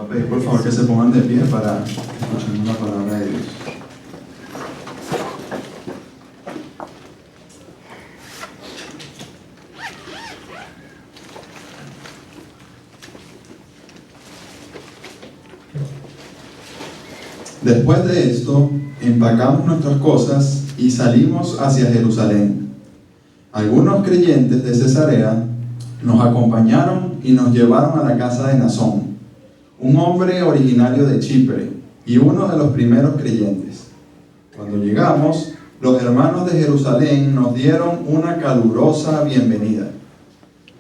a pedir por favor que se pongan de pie para que escuchemos la palabra de Dios. Después de esto, empacamos nuestras cosas y salimos hacia Jerusalén. Algunos creyentes de Cesarea nos acompañaron y nos llevaron a la casa de Nasón, un hombre originario de Chipre y uno de los primeros creyentes. Cuando llegamos, los hermanos de Jerusalén nos dieron una calurosa bienvenida.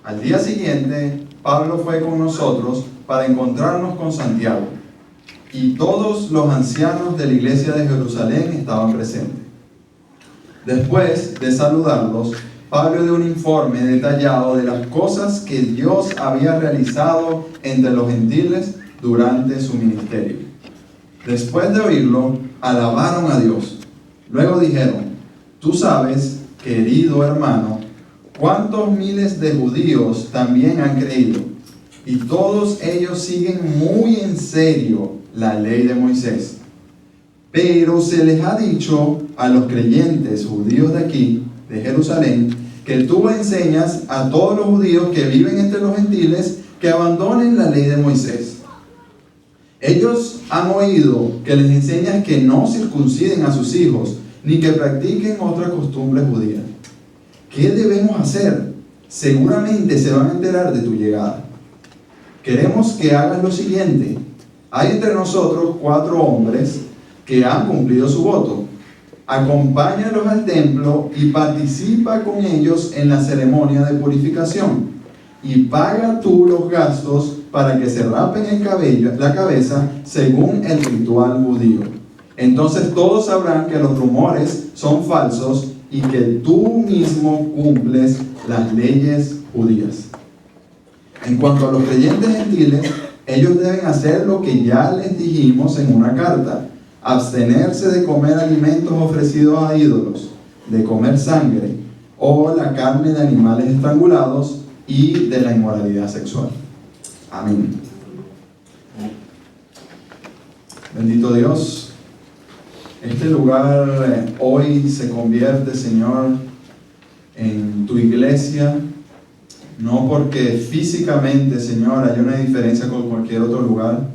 Al día siguiente, Pablo fue con nosotros para encontrarnos con Santiago, y todos los ancianos de la iglesia de Jerusalén estaban presentes. Después de saludarlos, Pablo dio un informe detallado de las cosas que Dios había realizado entre los gentiles durante su ministerio. Después de oírlo, alabaron a Dios. Luego dijeron: tú sabes, querido hermano, cuántos miles de judíos también han creído, y todos ellos siguen muy en serio la ley de Moisés. Pero se les ha dicho a los creyentes judíos de aquí, de Jerusalén, que tú enseñas a todos los judíos que viven entre los gentiles que abandonen la ley de Moisés. Ellos han oído que les enseñas que no circunciden a sus hijos, ni que practiquen otras costumbres judías. ¿Qué debemos hacer? Seguramente se van a enterar de tu llegada. Queremos que hagas lo siguiente. Hay entre nosotros 4 hombres que han cumplido su voto. Acompáñalos al templo y participa con ellos en la ceremonia de purificación. Y paga tú los gastos para que se rapen la cabeza según el ritual judío. Entonces todos sabrán que los rumores son falsos y que tú mismo cumples las leyes judías. En cuanto a los creyentes gentiles, ellos deben hacer lo que ya les dijimos en una carta: abstenerse de comer alimentos ofrecidos a ídolos, de comer sangre o la carne de animales estrangulados y de la inmoralidad sexual. Amén. Bendito Dios, este lugar hoy se convierte, Señor, en tu iglesia. No porque físicamente, Señor, hay una diferencia con cualquier otro lugar,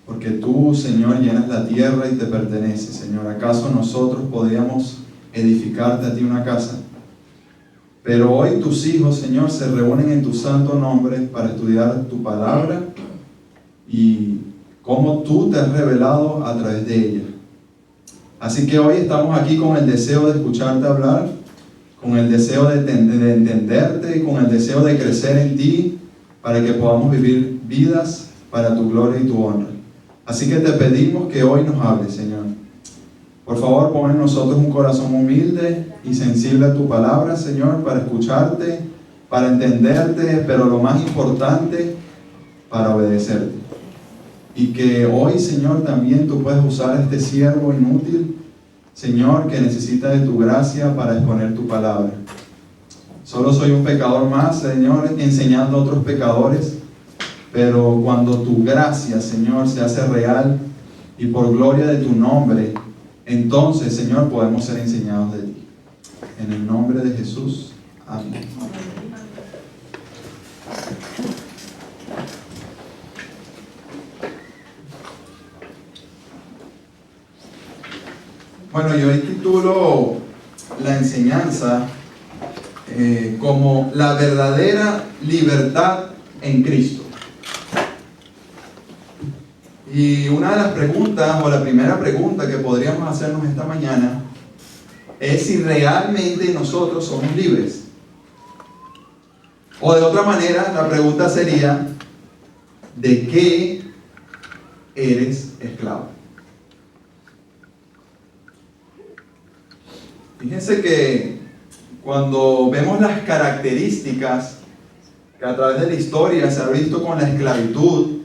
porque tú, Señor, llenas la tierra y te pertenece, Señor. ¿Acaso nosotros podríamos edificarte a ti una casa? Pero hoy tus hijos, Señor, se reúnen en tu santo nombre para estudiar tu palabra y cómo tú te has revelado a través de ella. Así que hoy estamos aquí con el deseo de escucharte hablar, con el deseo de entenderte y con el deseo de crecer en ti para que podamos vivir vidas para tu gloria y tu honra. Así que te pedimos que hoy nos hables, Señor. Por favor, pon en nosotros un corazón humilde y sensible a tu palabra, Señor, para escucharte, para entenderte, pero lo más importante, para obedecerte. Y que hoy, Señor, también tú puedes usar a este siervo inútil, Señor, que necesita de tu gracia para exponer tu palabra. Solo soy un pecador más, Señor, enseñando a otros pecadores, pero cuando tu gracia, Señor, se hace real y por gloria de tu nombre, entonces, Señor, podemos ser enseñados de ti. En el nombre de Jesús. Amén. Bueno, yo hoy titulo la enseñanza como la verdadera libertad en Cristo. Y una de las preguntas, o la primera pregunta que podríamos hacernos esta mañana, es si realmente nosotros somos libres. O de otra manera, la pregunta sería: ¿de qué eres esclavo? Fíjense que cuando vemos las características que a través de la historia se ha visto con la esclavitud,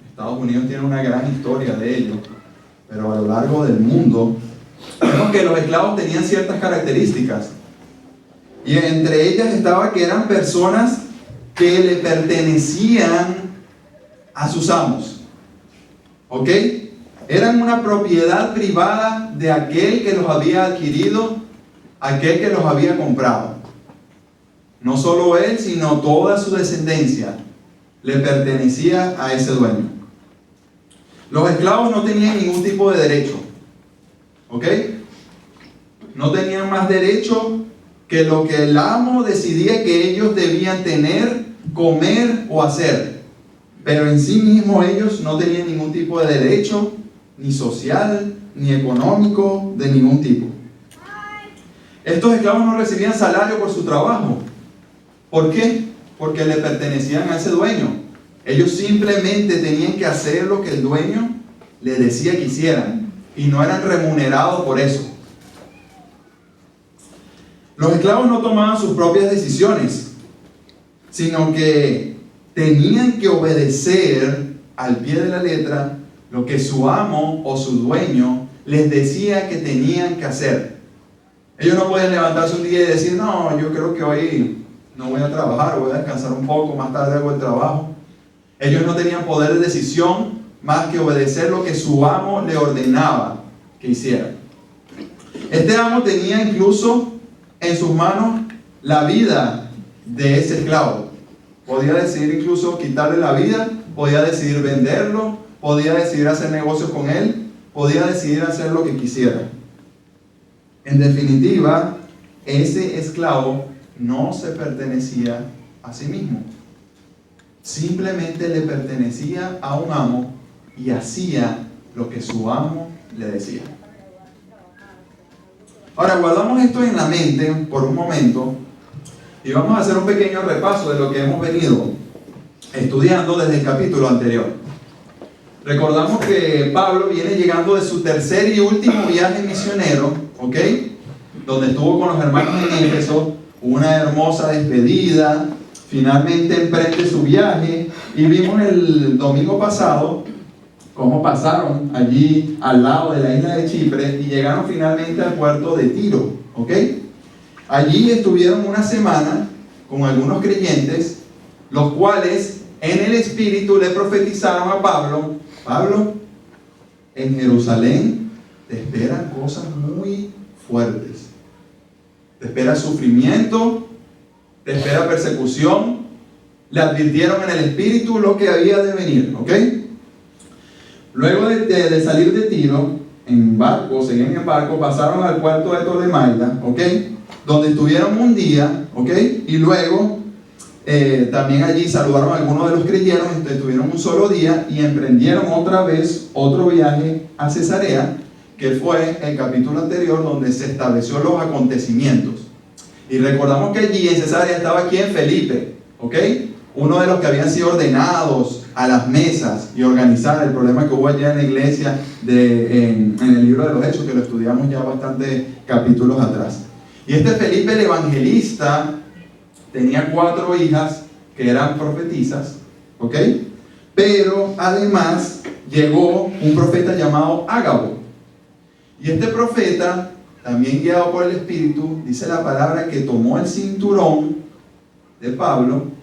Estados Unidos tiene una gran historia de ello, pero a lo largo del mundo vemos que los esclavos tenían ciertas características, y entre ellas estaba que eran personas que le pertenecían a sus amos. ¿Ok? Eran una propiedad privada de aquel que los había adquirido, aquel que los había comprado. No solo él, sino toda su descendencia le pertenecía a ese dueño. Los esclavos no tenían ningún tipo de derecho. ¿Ok? No tenían más derecho que lo que el amo decidía que ellos debían tener, comer o hacer. Pero en sí mismo ellos no tenían ningún tipo de derecho, ni social, ni económico, de ningún tipo. Estos esclavos no recibían salario por su trabajo. ¿Por qué? Porque le pertenecían a ese dueño. Ellos simplemente tenían que hacer lo que el dueño les decía que hicieran y no eran remunerados por eso. Los esclavos no tomaban sus propias decisiones, sino que tenían que obedecer al pie de la letra lo que su amo o su dueño les decía que tenían que hacer. Ellos no podían levantarse un día y decir, no, yo creo que hoy no voy a trabajar, voy a descansar un poco, más tarde hago el trabajo. Ellos no tenían poder de decisión más que obedecer lo que su amo le ordenaba que hiciera. Este amo tenía incluso en sus manos la vida de ese esclavo. Podía decidir incluso quitarle la vida, podía decidir venderlo, podía decidir hacer negocios con él, podía decidir hacer lo que quisiera. En definitiva, ese esclavo no se pertenecía a sí mismo. Simplemente le pertenecía a un amo y hacía lo que su amo le decía. Ahora, guardamos esto en la mente por un momento y vamos a hacer un pequeño repaso de lo que hemos venido estudiando desde el capítulo anterior. Recordamos que Pablo viene llegando de su tercer y último viaje misionero, ¿ok? Donde estuvo con los hermanos en Éfeso, una hermosa despedida, finalmente emprende su viaje y vimos el domingo pasado cómo pasaron allí al lado de la isla de Chipre y llegaron finalmente al puerto de Tiro, ¿ok? Allí estuvieron una semana con algunos creyentes, los cuales en el Espíritu le profetizaron a Pablo: Pablo, en Jerusalén te esperan cosas muy fuertes. Te espera sufrimiento, te espera persecución. Le advirtieron en el Espíritu lo que había de venir, ¿ok? Luego de salir de Tiro, en barco, seguían en barco, pasaron al puerto de Tolemaida, ¿ok? Donde estuvieron un día, ¿ok? Y luego también allí saludaron a algunos de los creyentes, estuvieron un solo día y emprendieron otra vez otro viaje a Cesarea, que fue el capítulo anterior donde se estableció los acontecimientos. Y recordamos que allí en Cesarea estaba quien Felipe, ¿ok? Uno de los que habían sido ordenados a las mesas y organizar el problema que hubo allá en la iglesia en el libro de los Hechos, que lo estudiamos ya bastantes capítulos atrás. Y este Felipe el evangelista tenía 4 hijas que eran profetisas, ¿ok? Pero además llegó un profeta llamado Ágabo. Y este profeta, también guiado por el Espíritu, dice la palabra que tomó el cinturón de Pablo,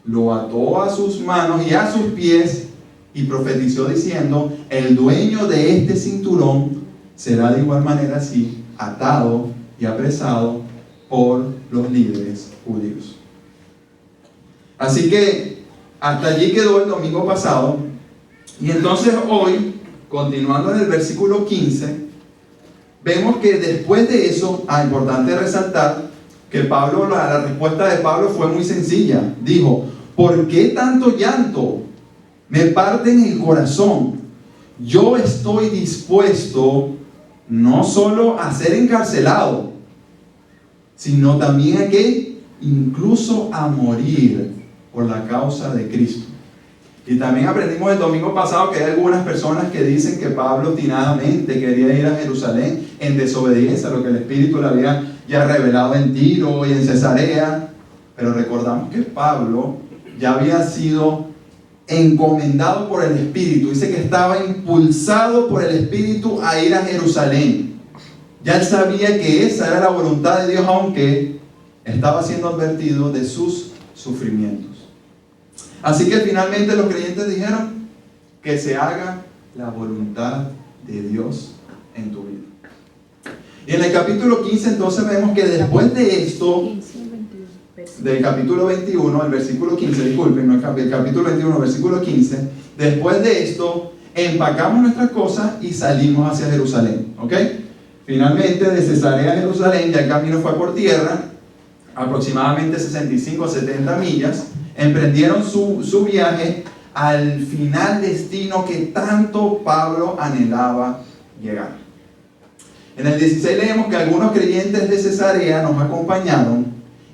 lo ató a sus manos y a sus pies y profetizó diciendo: el dueño de este cinturón será de igual manera así atado y apresado por los líderes judíos. Así que hasta allí quedó el domingo pasado. Y entonces hoy, continuando en el versículo 15, vemos que después de eso, importante resaltar que la respuesta de Pablo fue muy sencilla. Dijo: ¿por qué tanto llanto? Me parten el corazón. Yo estoy dispuesto no solo a ser encarcelado, sino también a que incluso a morir por la causa de Cristo. Y también aprendimos el domingo pasado que hay algunas personas que dicen que Pablo obstinadamente quería ir a Jerusalén en desobediencia a lo que el Espíritu le había ya revelado en Tiro y en Cesarea. Pero recordamos que Pablo ya había sido encomendado por el Espíritu. Dice que estaba impulsado por el Espíritu a ir a Jerusalén. Ya él sabía que esa era la voluntad de Dios, aunque estaba siendo advertido de sus sufrimientos. Así que finalmente los creyentes dijeron: que se haga la voluntad de Dios en tu vida. Y en el capítulo 15 entonces vemos que después de esto, del capítulo 21, el versículo 15, disculpen, no el capítulo 21, versículo 15, después de esto, empacamos nuestras cosas y salimos hacia Jerusalén, ¿ok? Finalmente, de Cesarea a Jerusalén, ya el camino fue por tierra, aproximadamente 65 a 70 millas, emprendieron su viaje al final destino que tanto Pablo anhelaba llegar. En el 16 leemos que algunos creyentes de Cesarea nos acompañaron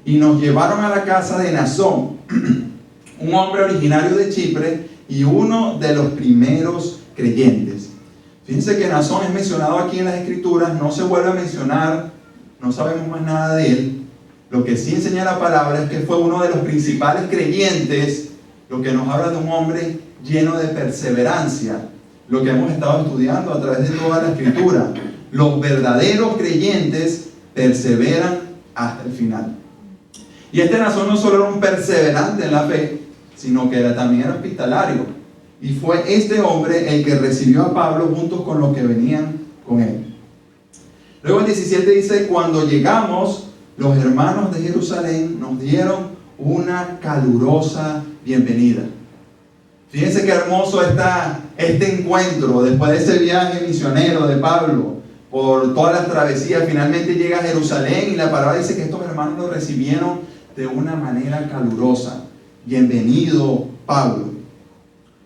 y nos llevaron a la casa de Nasón, un hombre originario de Chipre y uno de los primeros creyentes. Fíjense que Nasón es mencionado aquí en las Escrituras, no se vuelve a mencionar, no sabemos más nada de él. Lo que sí enseña la palabra es que fue uno de los principales creyentes, lo que nos habla de un hombre lleno de perseverancia, lo que hemos estado estudiando a través de toda la Escritura. Los verdaderos creyentes perseveran hasta el final. Y este Nasón no solo era un perseverante en la fe, sino que también era hospitalario. Y fue este hombre el que recibió a Pablo juntos con los que venían con él. Luego el 17 dice, cuando llegamos, los hermanos de Jerusalén nos dieron una calurosa bienvenida. Fíjense qué hermoso está este encuentro después de ese viaje misionero de Pablo por todas las travesías. Finalmente llega a Jerusalén y la palabra dice que estos hermanos lo recibieron de una manera calurosa. Bienvenido, Pablo.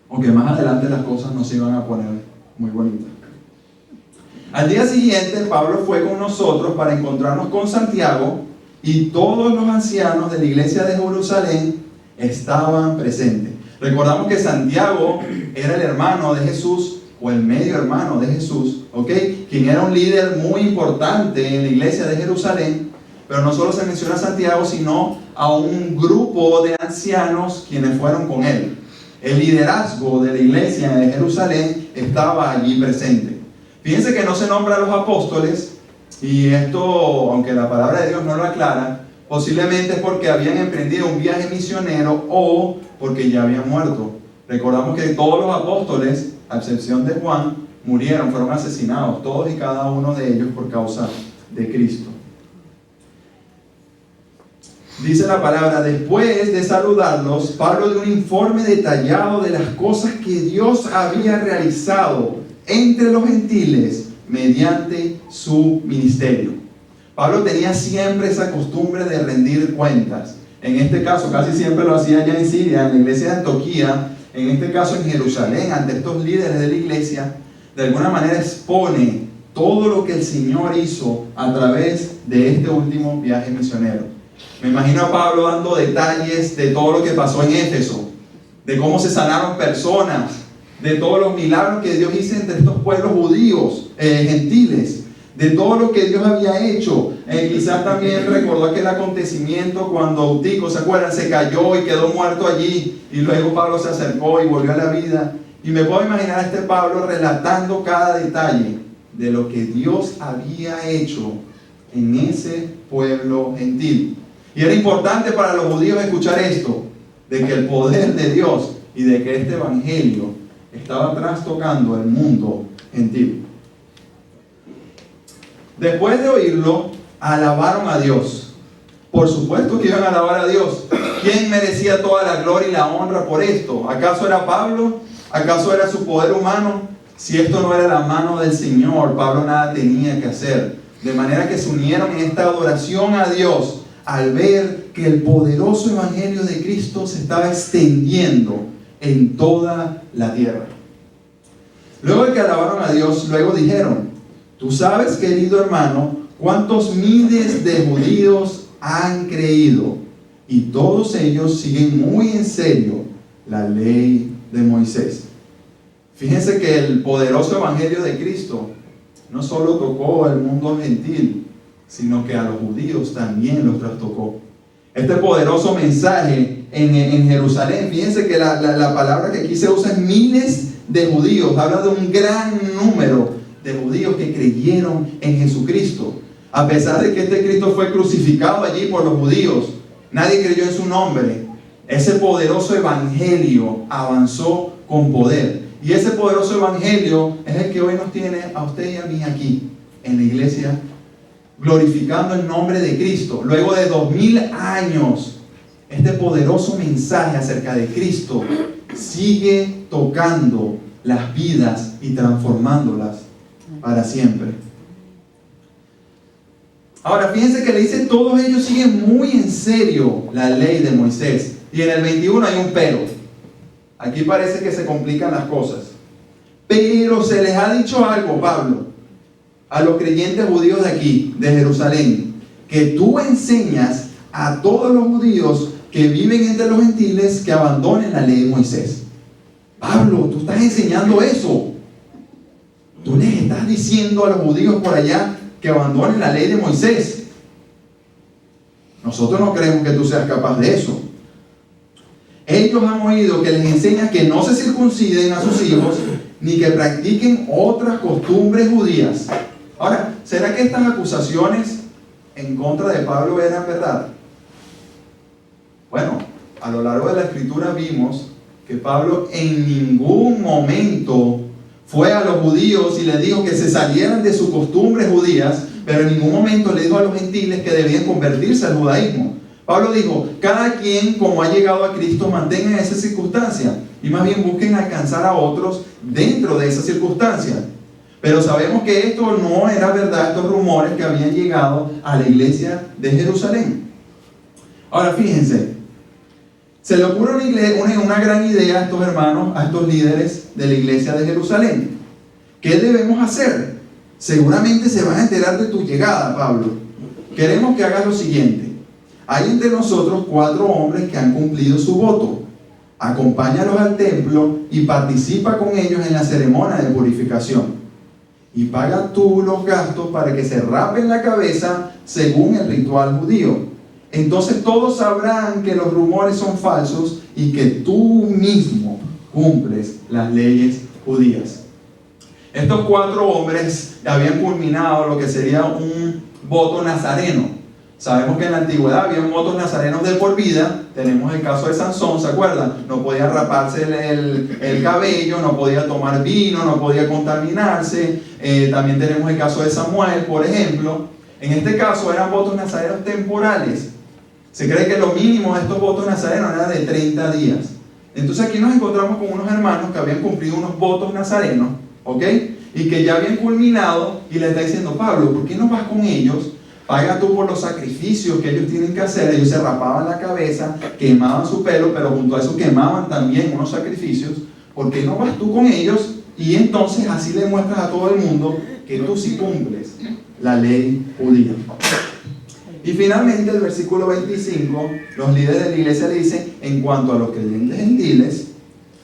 Aunque más adelante las cosas no se iban a poner muy bonitas. Al día siguiente, Pablo fue con nosotros para encontrarnos con Santiago y todos los ancianos de la iglesia de Jerusalén estaban presentes. Recordamos que Santiago era el hermano de Jesús, o el medio hermano de Jesús, ¿ok? Quien era un líder muy importante en la iglesia de Jerusalén, pero no solo se menciona a Santiago, sino a un grupo de ancianos quienes fueron con él. El liderazgo de la iglesia de Jerusalén estaba allí presente. Fíjense que no se nombra a los apóstoles, y esto, aunque la palabra de Dios no lo aclara, posiblemente es porque habían emprendido un viaje misionero o porque ya habían muerto. Recordamos que todos los apóstoles, a excepción de Juan, murieron, fueron asesinados, todos y cada uno de ellos por causa de Cristo. Dice la palabra, después de saludarlos, Pablo dio un informe detallado de las cosas que Dios había realizado entre los gentiles mediante su ministerio. Pablo tenía siempre esa costumbre de rendir cuentas. En este caso, casi siempre lo hacía allá en Siria, en la iglesia de Antioquía, en este caso en Jerusalén, ante estos líderes de la iglesia. De alguna manera expone todo lo que el Señor hizo a través de este último viaje misionero. Me imagino a Pablo dando detalles de todo lo que pasó en Éfeso, de cómo se sanaron personas, de todos los milagros que Dios hizo entre estos pueblos judíos, gentiles, de todo lo que Dios había hecho. Quizás también recordó aquel acontecimiento cuando Eutico, ¿se acuerdan? Se cayó y quedó muerto allí, y luego Pablo se acercó y volvió a la vida. Y me puedo imaginar a este Pablo relatando cada detalle de lo que Dios había hecho en ese pueblo gentil. Y era importante para los judíos escuchar esto, de que el poder de Dios y de que este evangelio estaba trastocando el mundo gentil. Después de oírlo, alabaron a Dios. Por supuesto que iban a alabar a Dios. ¿Quién merecía toda la gloria y la honra por esto? ¿Acaso era Pablo? ¿Acaso era su poder humano? Si esto no era la mano del Señor, Pablo nada tenía que hacer. De manera que se unieron en esta adoración a Dios al ver que el poderoso evangelio de Cristo se estaba extendiendo en toda la tierra. Luego de que alabaron a Dios, luego dijeron, tú sabes, querido hermano, cuántos miles de judíos han creído, y todos ellos siguen muy en serio la ley de Moisés. Fíjense que el poderoso evangelio de Cristo no solo tocó al mundo gentil, sino que a los judíos también los trastocó. Este poderoso mensaje en Jerusalén, fíjense que la palabra que aquí se usa es miles de judíos, habla de un gran número de judíos que creyeron en Jesucristo. A pesar de que este Cristo fue crucificado allí por los judíos, nadie creyó en su nombre. Ese poderoso evangelio avanzó con poder. Y ese poderoso evangelio es el que hoy nos tiene a usted y a mí aquí, en la iglesia, glorificando el nombre de Cristo. Luego de 2000 años, este poderoso mensaje acerca de Cristo sigue tocando las vidas y transformándolas para siempre. Ahora, fíjense que le dice, todos ellos siguen muy en serio la ley de Moisés. Y en el 21 hay un pero. Aquí parece que se complican las cosas. Pero se les ha dicho algo, Pablo, a los creyentes judíos de aquí, de Jerusalén, que tú enseñas a todos los judíos que viven entre los gentiles que abandonen la ley de Moisés. Pablo, tú estás enseñando eso. Tú les estás diciendo a los judíos por allá que abandonen la ley de Moisés. Nosotros no creemos que tú seas capaz de eso. Ellos han oído que les enseñas que no se circunciden a sus hijos ni que practiquen otras costumbres judías. Ahora, ¿será que estas acusaciones en contra de Pablo eran verdad? Bueno, a lo largo de la escritura vimos que Pablo en ningún momento fue a los judíos y les dijo que se salieran de sus costumbres judías, pero en ningún momento le dijo a los gentiles que debían convertirse al judaísmo. Pablo dijo, cada quien como ha llegado a Cristo mantenga esa circunstancia y más bien busquen alcanzar a otros dentro de esa circunstancia. Pero sabemos que esto no era verdad, estos rumores que habían llegado a la iglesia de Jerusalén. Ahora fíjense, se le ocurre una gran idea a estos hermanos, a estos líderes de la iglesia de Jerusalén. ¿Qué debemos hacer? Seguramente se van a enterar de tu llegada, Pablo. Queremos que hagas lo siguiente. Hay entre nosotros 4 hombres que han cumplido su voto. Acompáñalos al templo y participa con ellos en la ceremonia de purificación. Y paga tú los gastos para que se rapen la cabeza según el ritual judío. Entonces todos sabrán que los rumores son falsos y que tú mismo cumples las leyes judías. Estos 4 hombres habían culminado lo que sería un voto nazareno. Sabemos que en la antigüedad había votos nazarenos de por vida. Tenemos el caso de Sansón, ¿se acuerdan? No podía raparse el cabello, no podía tomar vino, no podía contaminarse. También tenemos el caso de Samuel, por ejemplo. En este caso eran votos nazarenos temporales. Se cree que lo mínimo de estos votos nazarenos era de 30 días. Entonces aquí nos encontramos con unos hermanos que habían cumplido unos votos nazarenos, ¿ok? Y que ya habían culminado y le está diciendo, Pablo, ¿por qué no vas con ellos? Paga tú por los sacrificios que ellos tienen que hacer. Ellos se rapaban la cabeza, quemaban su pelo, pero junto a eso quemaban también unos sacrificios. ¿Por qué no vas tú con ellos? Y entonces así le muestras a todo el mundo que tú sí cumples la ley judía. Y finalmente el versículo 25, los líderes de la iglesia le dicen, en cuanto a los creyentes gentiles,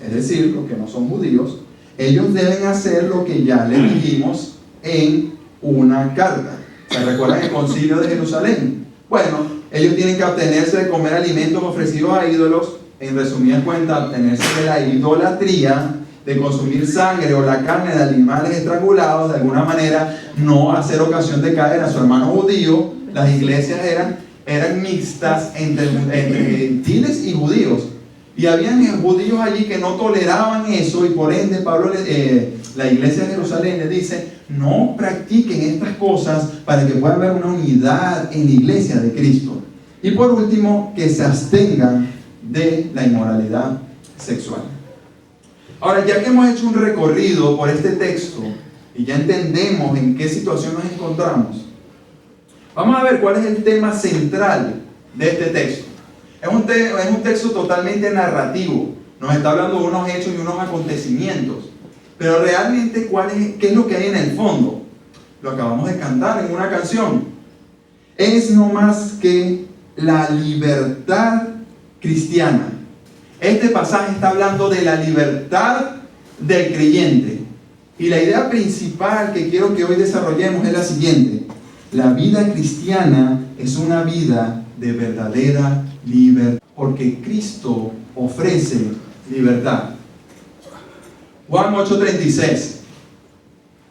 es decir, los que no son judíos, ellos deben hacer lo que ya les dijimos en una carta. ¿Se recuerdan el concilio de Jerusalén? Bueno, ellos tienen que abstenerse de comer alimentos ofrecidos a ídolos, en resumidas cuentas, abstenerse de la idolatría, de consumir sangre o la carne de animales estrangulados, de alguna manera no hacer ocasión de caer a su hermano judío. Las iglesias eran mixtas entre gentiles y judíos. Y habían judíos allí que no toleraban eso y por ende la iglesia de Jerusalén les dice, no practiquen estas cosas para que pueda haber una unidad en la iglesia de Cristo. Y por último, que se abstengan de la inmoralidad sexual. Ahora, ya que hemos hecho un recorrido por este texto y ya entendemos en qué situación nos encontramos, vamos a ver cuál es el tema central de este texto. Es un texto totalmente narrativo. Nos está hablando de unos hechos y unos acontecimientos. Pero realmente, ¿qué es lo que hay en el fondo? Lo acabamos de cantar en una canción. Es no más que la libertad cristiana. Este pasaje está hablando de la libertad del creyente. Y la idea principal que quiero que hoy desarrollemos es la siguiente. La vida cristiana es una vida de verdadera libertad, porque Cristo ofrece libertad. Juan 8:36.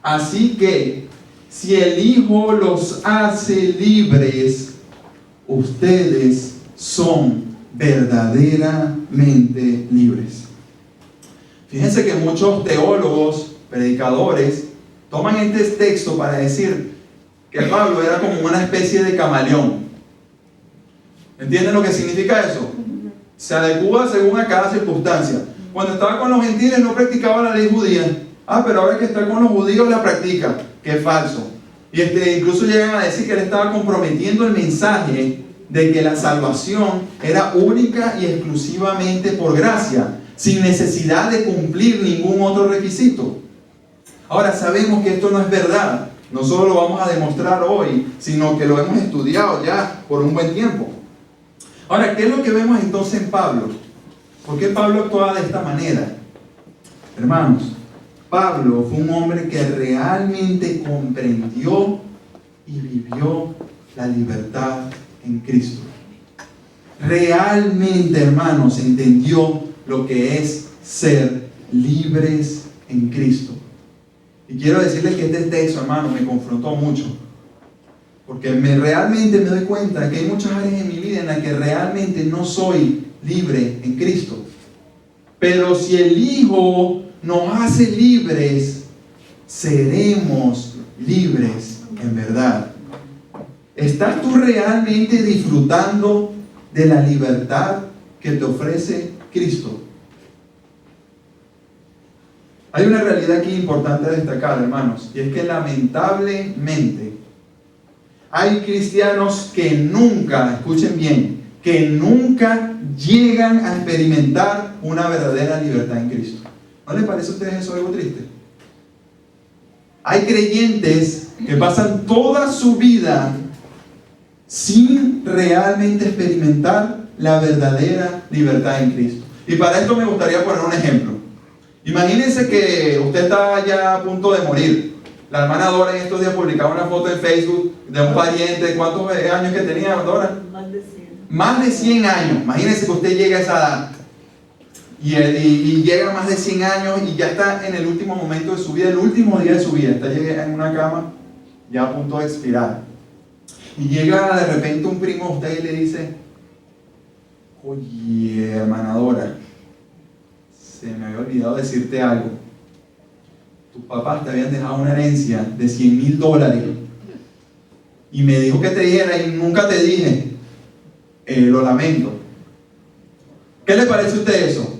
Así que, si el Hijo los hace libres, ustedes son verdaderamente libres. Fíjense que muchos teólogos, predicadores, toman este texto para decir que Pablo era como una especie de camaleón. ¿Entienden lo que significa eso? Se adecua según a cada circunstancia. Cuando estaba con los gentiles no practicaba la ley judía. Pero ahora que está con los judíos la practica. ¡Qué falso! Y incluso llegan a decir que él estaba comprometiendo el mensaje de que la salvación era única y exclusivamente por gracia, sin necesidad de cumplir ningún otro requisito. Ahora sabemos que esto no es verdad. No solo lo vamos a demostrar hoy, sino que lo hemos estudiado ya por un buen tiempo. Ahora, ¿qué es lo que vemos entonces en Pablo? ¿Por qué Pablo actuaba de esta manera? Hermanos, Pablo fue un hombre que realmente comprendió y vivió la libertad en Cristo. Realmente, hermanos, entendió lo que es ser libres en Cristo. Y quiero decirles que este texto, hermano, me confrontó mucho. Porque realmente me doy cuenta que hay muchas áreas en mi vida en las que realmente no soy libre en Cristo. Pero si el Hijo nos hace libres, seremos libres en verdad. ¿Estás tú realmente disfrutando de la libertad que te ofrece Cristo? Hay una realidad aquí importante a destacar, hermanos, y es que lamentablemente hay cristianos que nunca, escuchen bien, que nunca llegan a experimentar una verdadera libertad en Cristo. ¿No les parece a ustedes eso algo triste? Hay creyentes que pasan toda su vida sin realmente experimentar la verdadera libertad en Cristo. Y para esto me gustaría poner un ejemplo. Imagínense que usted está ya a punto de morir. La hermana Dora en estos días publicaba una foto en Facebook de un pariente. ¿Cuántos años que tenía Dora? Más de 100. Más de 100 años. Imagínense que usted llega a esa edad. Y llega a más de 100 años y ya está en el último momento de su vida, el último día de su vida. Está en una cama ya a punto de expirar. Y llega de repente un primo a usted y le dice: oye, hermana Dora, se me había olvidado decirte algo. Tus papás te habían dejado una herencia de $100,000 y me dijo que te dijera y nunca te dije. Lo lamento. ¿Qué le parece a usted eso?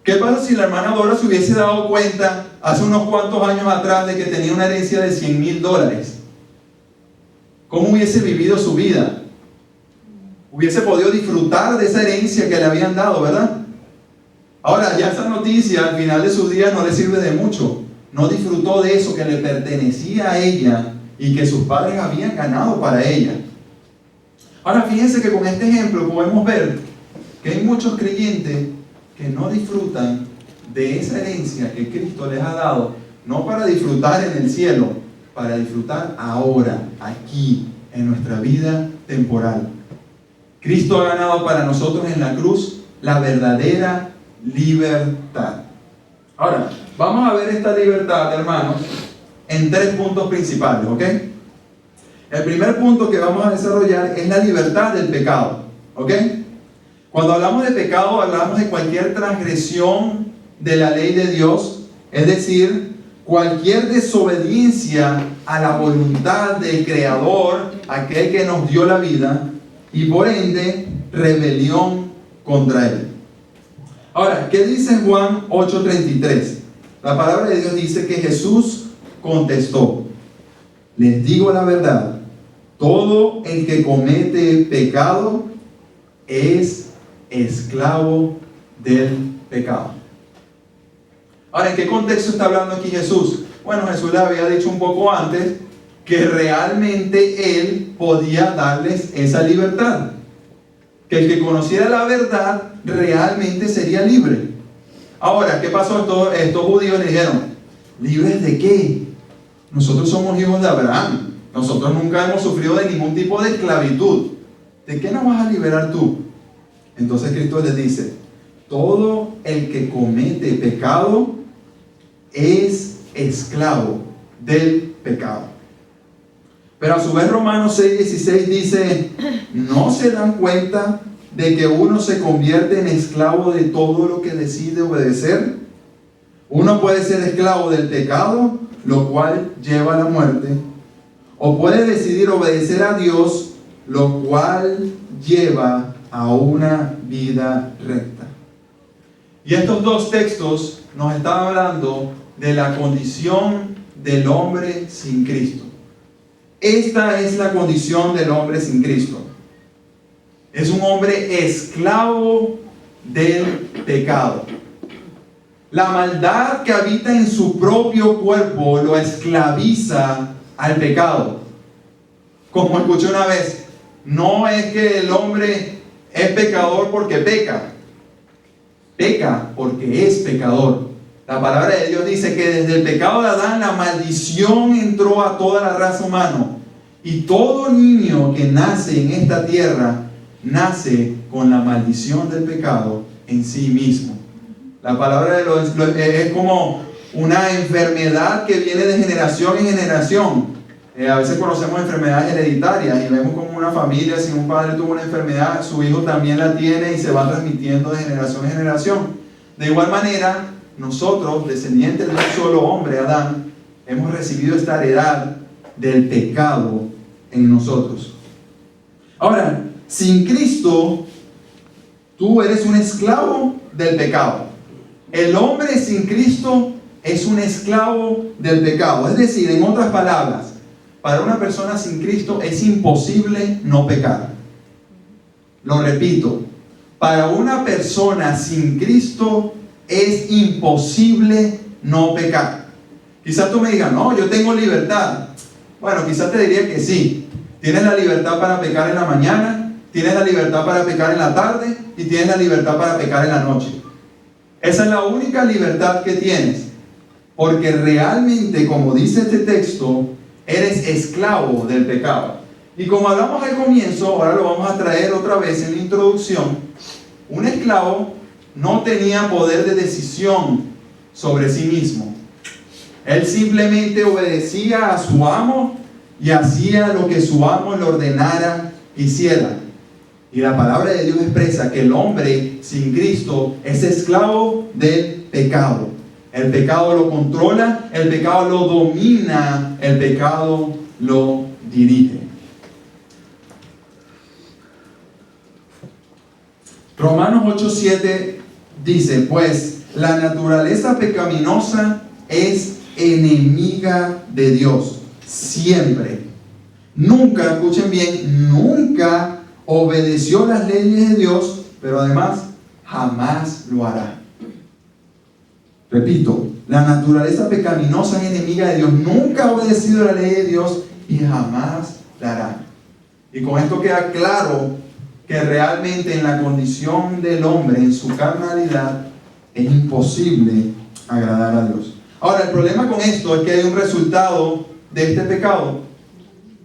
¿Qué pasa si la hermana Dora se hubiese dado cuenta hace unos cuantos años atrás de que tenía una herencia de $100,000? ¿Cómo hubiese vivido su vida? Hubiese podido disfrutar de esa herencia que le habían dado, ¿verdad? Ahora, ya esa noticia al final de sus días no le sirve de mucho. No disfrutó de eso que le pertenecía a ella y que sus padres habían ganado para ella. Ahora, fíjense que con este ejemplo podemos ver que hay muchos creyentes que no disfrutan de esa herencia que Cristo les ha dado, no para disfrutar en el cielo, para disfrutar ahora, aquí, en nuestra vida temporal. Cristo ha ganado para nosotros en la cruz la verdadera libertad. Ahora, vamos a ver esta libertad, hermanos, en 3 puntos principales, ¿ok? El primer punto que vamos a desarrollar es la libertad del pecado, ¿ok? Cuando hablamos de pecado, hablamos de cualquier transgresión de la ley de Dios, es decir, cualquier desobediencia a la voluntad del Creador, aquel que nos dio la vida, y por ende, rebelión contra Él. Ahora, ¿qué dice Juan 8:33? La palabra de Dios dice que Jesús contestó: les digo la verdad, todo el que comete pecado es esclavo del pecado. Ahora, ¿en qué contexto está hablando aquí Jesús? Bueno, Jesús le había dicho un poco antes que realmente Él podía darles esa libertad. Que el que conociera la verdad realmente sería libre. Ahora, ¿qué pasó? Estos judíos le dijeron: ¿libres de qué? Nosotros somos hijos de Abraham. Nosotros nunca hemos sufrido de ningún tipo de esclavitud. ¿De qué nos vas a liberar tú? Entonces Cristo les dice: todo el que comete pecado es esclavo del pecado. Pero a su vez Romanos 6:16 dice: ¿no se dan cuenta de que uno se convierte en esclavo de todo lo que decide obedecer. Uno puede ser esclavo del pecado, lo cual lleva a la muerte, o puede decidir obedecer a Dios, lo cual lleva a una vida recta. Y estos dos textos nos están hablando de la condición del hombre sin Cristo. Esta es la condición del hombre sin Cristo. Es un hombre esclavo del pecado. La maldad que habita en su propio cuerpo lo esclaviza al pecado. Como escuché una vez, no es que el hombre es pecador porque peca. Peca porque es pecador. La palabra de Dios dice que desde el pecado de Adán la maldición entró a toda la raza humana. Y todo niño que nace en esta tierra nace con la maldición del pecado en sí mismo. La palabra de Dios es como una enfermedad que viene de generación en generación. A veces conocemos enfermedades hereditarias y vemos como una familia, si un padre tuvo una enfermedad, su hijo también la tiene y se va transmitiendo de generación en generación. De igual manera, nosotros, descendientes de un solo hombre, Adán, hemos recibido esta heredad del pecado en nosotros. Ahora, sin Cristo, tú eres un esclavo del pecado. El hombre sin Cristo es un esclavo del pecado. Es decir, en otras palabras, para una persona sin Cristo es imposible no pecar. Lo repito, para una persona sin Cristo es imposible no pecar. Quizás tú me digas, no, yo tengo libertad. Bueno, quizás te diría que sí. Tienes la libertad para pecar en la mañana, tienes la libertad para pecar en la tarde y tienes la libertad para pecar en la noche. Esa es la única libertad que tienes. Porque realmente, como dice este texto, eres esclavo del pecado. Y como hablamos al comienzo, ahora lo vamos a traer otra vez en la introducción. Un esclavo no tenía poder de decisión sobre sí mismo. Él simplemente obedecía a su amo y hacía lo que su amo le ordenara hiciera. Y la palabra de Dios expresa que el hombre sin Cristo es esclavo del pecado. El pecado lo controla, el pecado lo domina, el pecado lo dirige. Romanos 8:7 dice, pues la naturaleza pecaminosa es enemiga de Dios, siempre. Nunca, escuchen bien, nunca obedeció las leyes de Dios, pero además jamás lo hará. Repito, la naturaleza pecaminosa es enemiga de Dios, nunca ha obedecido la ley de Dios y jamás la hará. Y con esto queda claro que realmente en la condición del hombre, en su carnalidad, es imposible agradar a Dios. Ahora, el problema con esto es que hay un resultado de este pecado.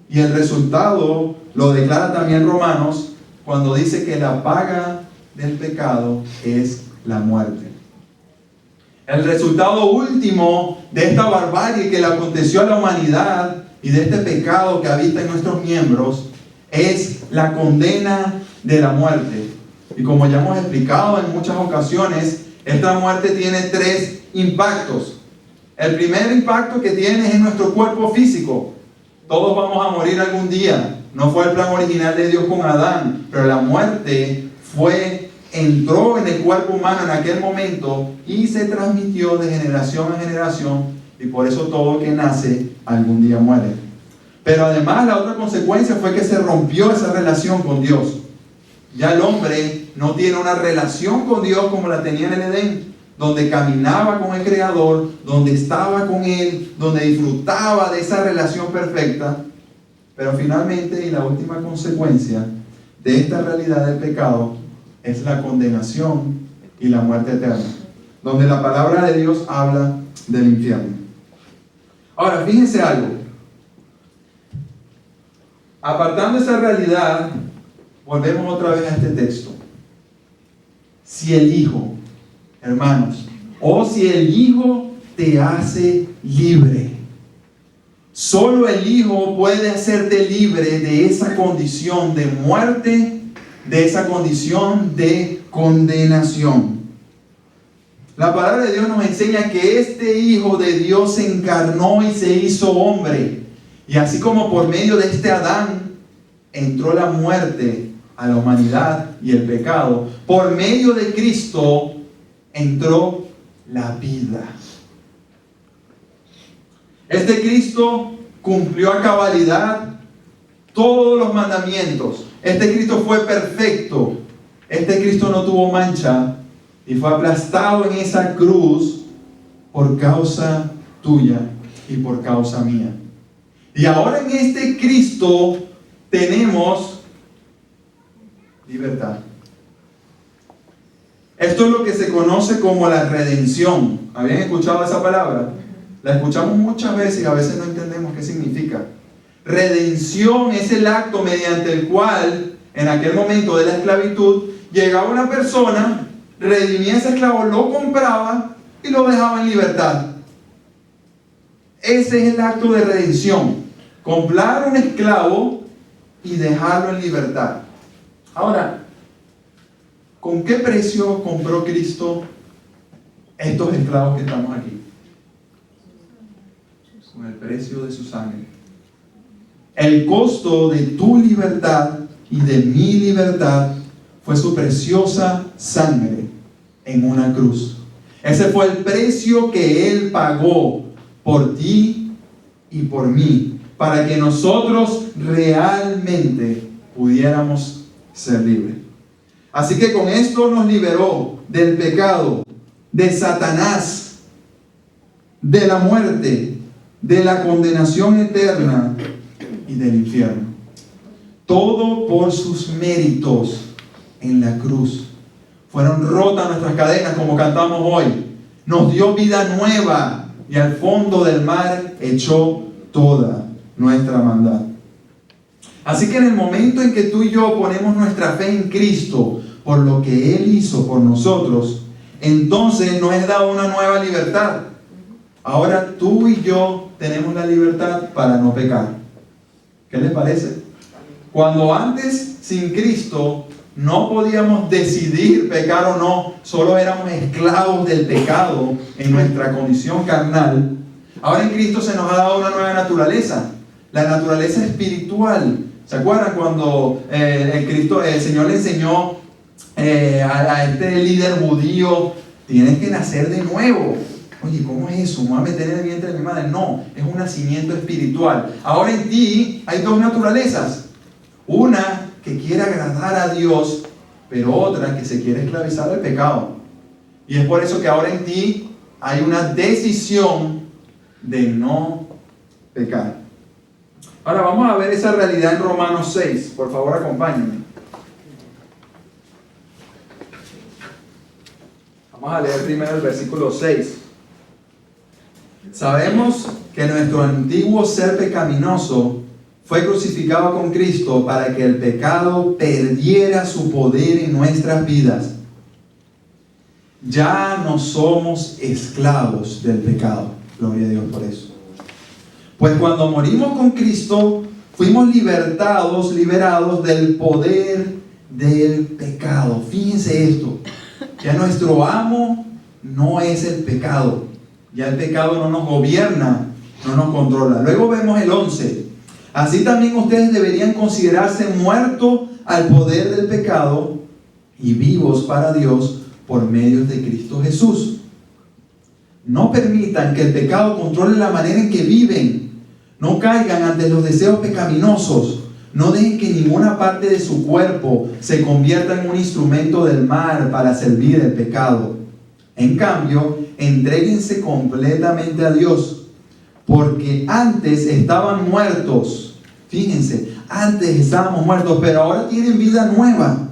Y el resultado lo declara también Romanos cuando dice que la paga del pecado es la muerte. El resultado último de esta barbarie que le aconteció a la humanidad y de este pecado que habita en nuestros miembros es la condena de la muerte. Y como ya hemos explicado en muchas ocasiones, esta muerte tiene 3 impactos. El primer impacto que tiene es en nuestro cuerpo físico. Todos vamos a morir algún día. No fue el plan original de Dios con Adán, pero la muerte entró en el cuerpo humano en aquel momento y se transmitió de generación a generación, y por eso todo que nace algún día muere. Pero además la otra consecuencia fue que se rompió esa relación con Dios. Ya el hombre no tiene una relación con Dios como la tenía en el Edén, donde caminaba con el Creador, donde estaba con Él, donde disfrutaba de esa relación perfecta. Pero finalmente, y la última consecuencia de esta realidad del pecado es la condenación y la muerte eterna, donde la palabra de Dios habla del infierno. Ahora, fíjense algo. Apartando esa realidad, volvemos otra vez a este texto. Si el Hijo, hermanos, si el Hijo te hace libre, solo el Hijo puede hacerte libre de esa condición de muerte, de esa condición de condenación. La palabra de Dios nos enseña que este Hijo de Dios se encarnó y se hizo hombre. Y así como por medio de este Adán entró la muerte a la humanidad y el pecado, por medio de Cristo entró la vida. Este Cristo cumplió a cabalidad todos los mandamientos. Este Cristo fue perfecto. Este Cristo no tuvo mancha y fue aplastado en esa cruz por causa tuya y por causa mía. Y ahora en este Cristo tenemos libertad. Esto es lo que se conoce como la redención. ¿Habían escuchado esa palabra? La escuchamos muchas veces y a veces no entendemos qué significa. Redención es el acto mediante el cual, en aquel momento de la esclavitud, llegaba una persona, redimía a ese esclavo, lo compraba y lo dejaba en libertad. Ese es el acto de redención. Comprar a un esclavo y dejarlo en libertad. Ahora, ¿con qué precio compró Cristo estos esclavos que estamos aquí? Con el precio de su sangre. El costo de tu libertad y de mi libertad fue su preciosa sangre en una cruz. Ese fue el precio que Él pagó por ti y por mí, para que nosotros realmente pudiéramos ser libres. Así que con esto nos liberó del pecado, de Satanás, de la muerte, de la condenación eterna y del infierno. Todo por sus méritos en la cruz. Fueron rotas nuestras cadenas, como cantamos hoy. Nos dio vida nueva y al fondo del mar echó toda nuestra maldad. Así que en el momento en que tú y yo ponemos nuestra fe en Cristo por lo que Él hizo por nosotros, entonces nos es dada una nueva libertad. Ahora tú y yo tenemos la libertad para no pecar. ¿Qué les parece? Cuando antes, sin Cristo, no podíamos decidir pecar o no, solo éramos esclavos del pecado en nuestra condición carnal. Ahora en Cristo se nos ha dado una nueva naturaleza, la naturaleza espiritual. ¿Se acuerdan cuando el Señor le enseñó a este líder judío, tienes que nacer de nuevo? Oye, ¿cómo es eso? ¿Me voy a meter en el vientre de mi madre? No, es un nacimiento espiritual. Ahora en ti hay dos naturalezas. Una que quiere agradar a Dios, pero otra que se quiere esclavizar al pecado. Y es por eso que ahora en ti hay una decisión de no pecar. Ahora vamos a ver esa realidad en Romanos 6. Por favor, acompáñenme. Vamos a leer primero el versículo 6. Sabemos que nuestro antiguo ser pecaminoso fue crucificado con Cristo para que el pecado perdiera su poder en nuestras vidas. Ya no somos esclavos del pecado. Gloria a Dios por eso. Pues cuando morimos con Cristo, fuimos liberados del poder del pecado. Fíjense esto. Ya nuestro amo no es el pecado. Ya el pecado no nos gobierna, no nos controla. Luego vemos el 11. Así también ustedes deberían considerarse muertos al poder del pecado y vivos para Dios por medio de Cristo Jesús. No permitan que el pecado controle la manera en que viven. No caigan ante los deseos pecaminosos. No dejen que ninguna parte de su cuerpo se convierta en un instrumento del mal para servir el pecado. En cambio, entréguense completamente a Dios, porque antes estaban muertos. Fíjense, antes estábamos muertos, pero ahora tienen vida nueva.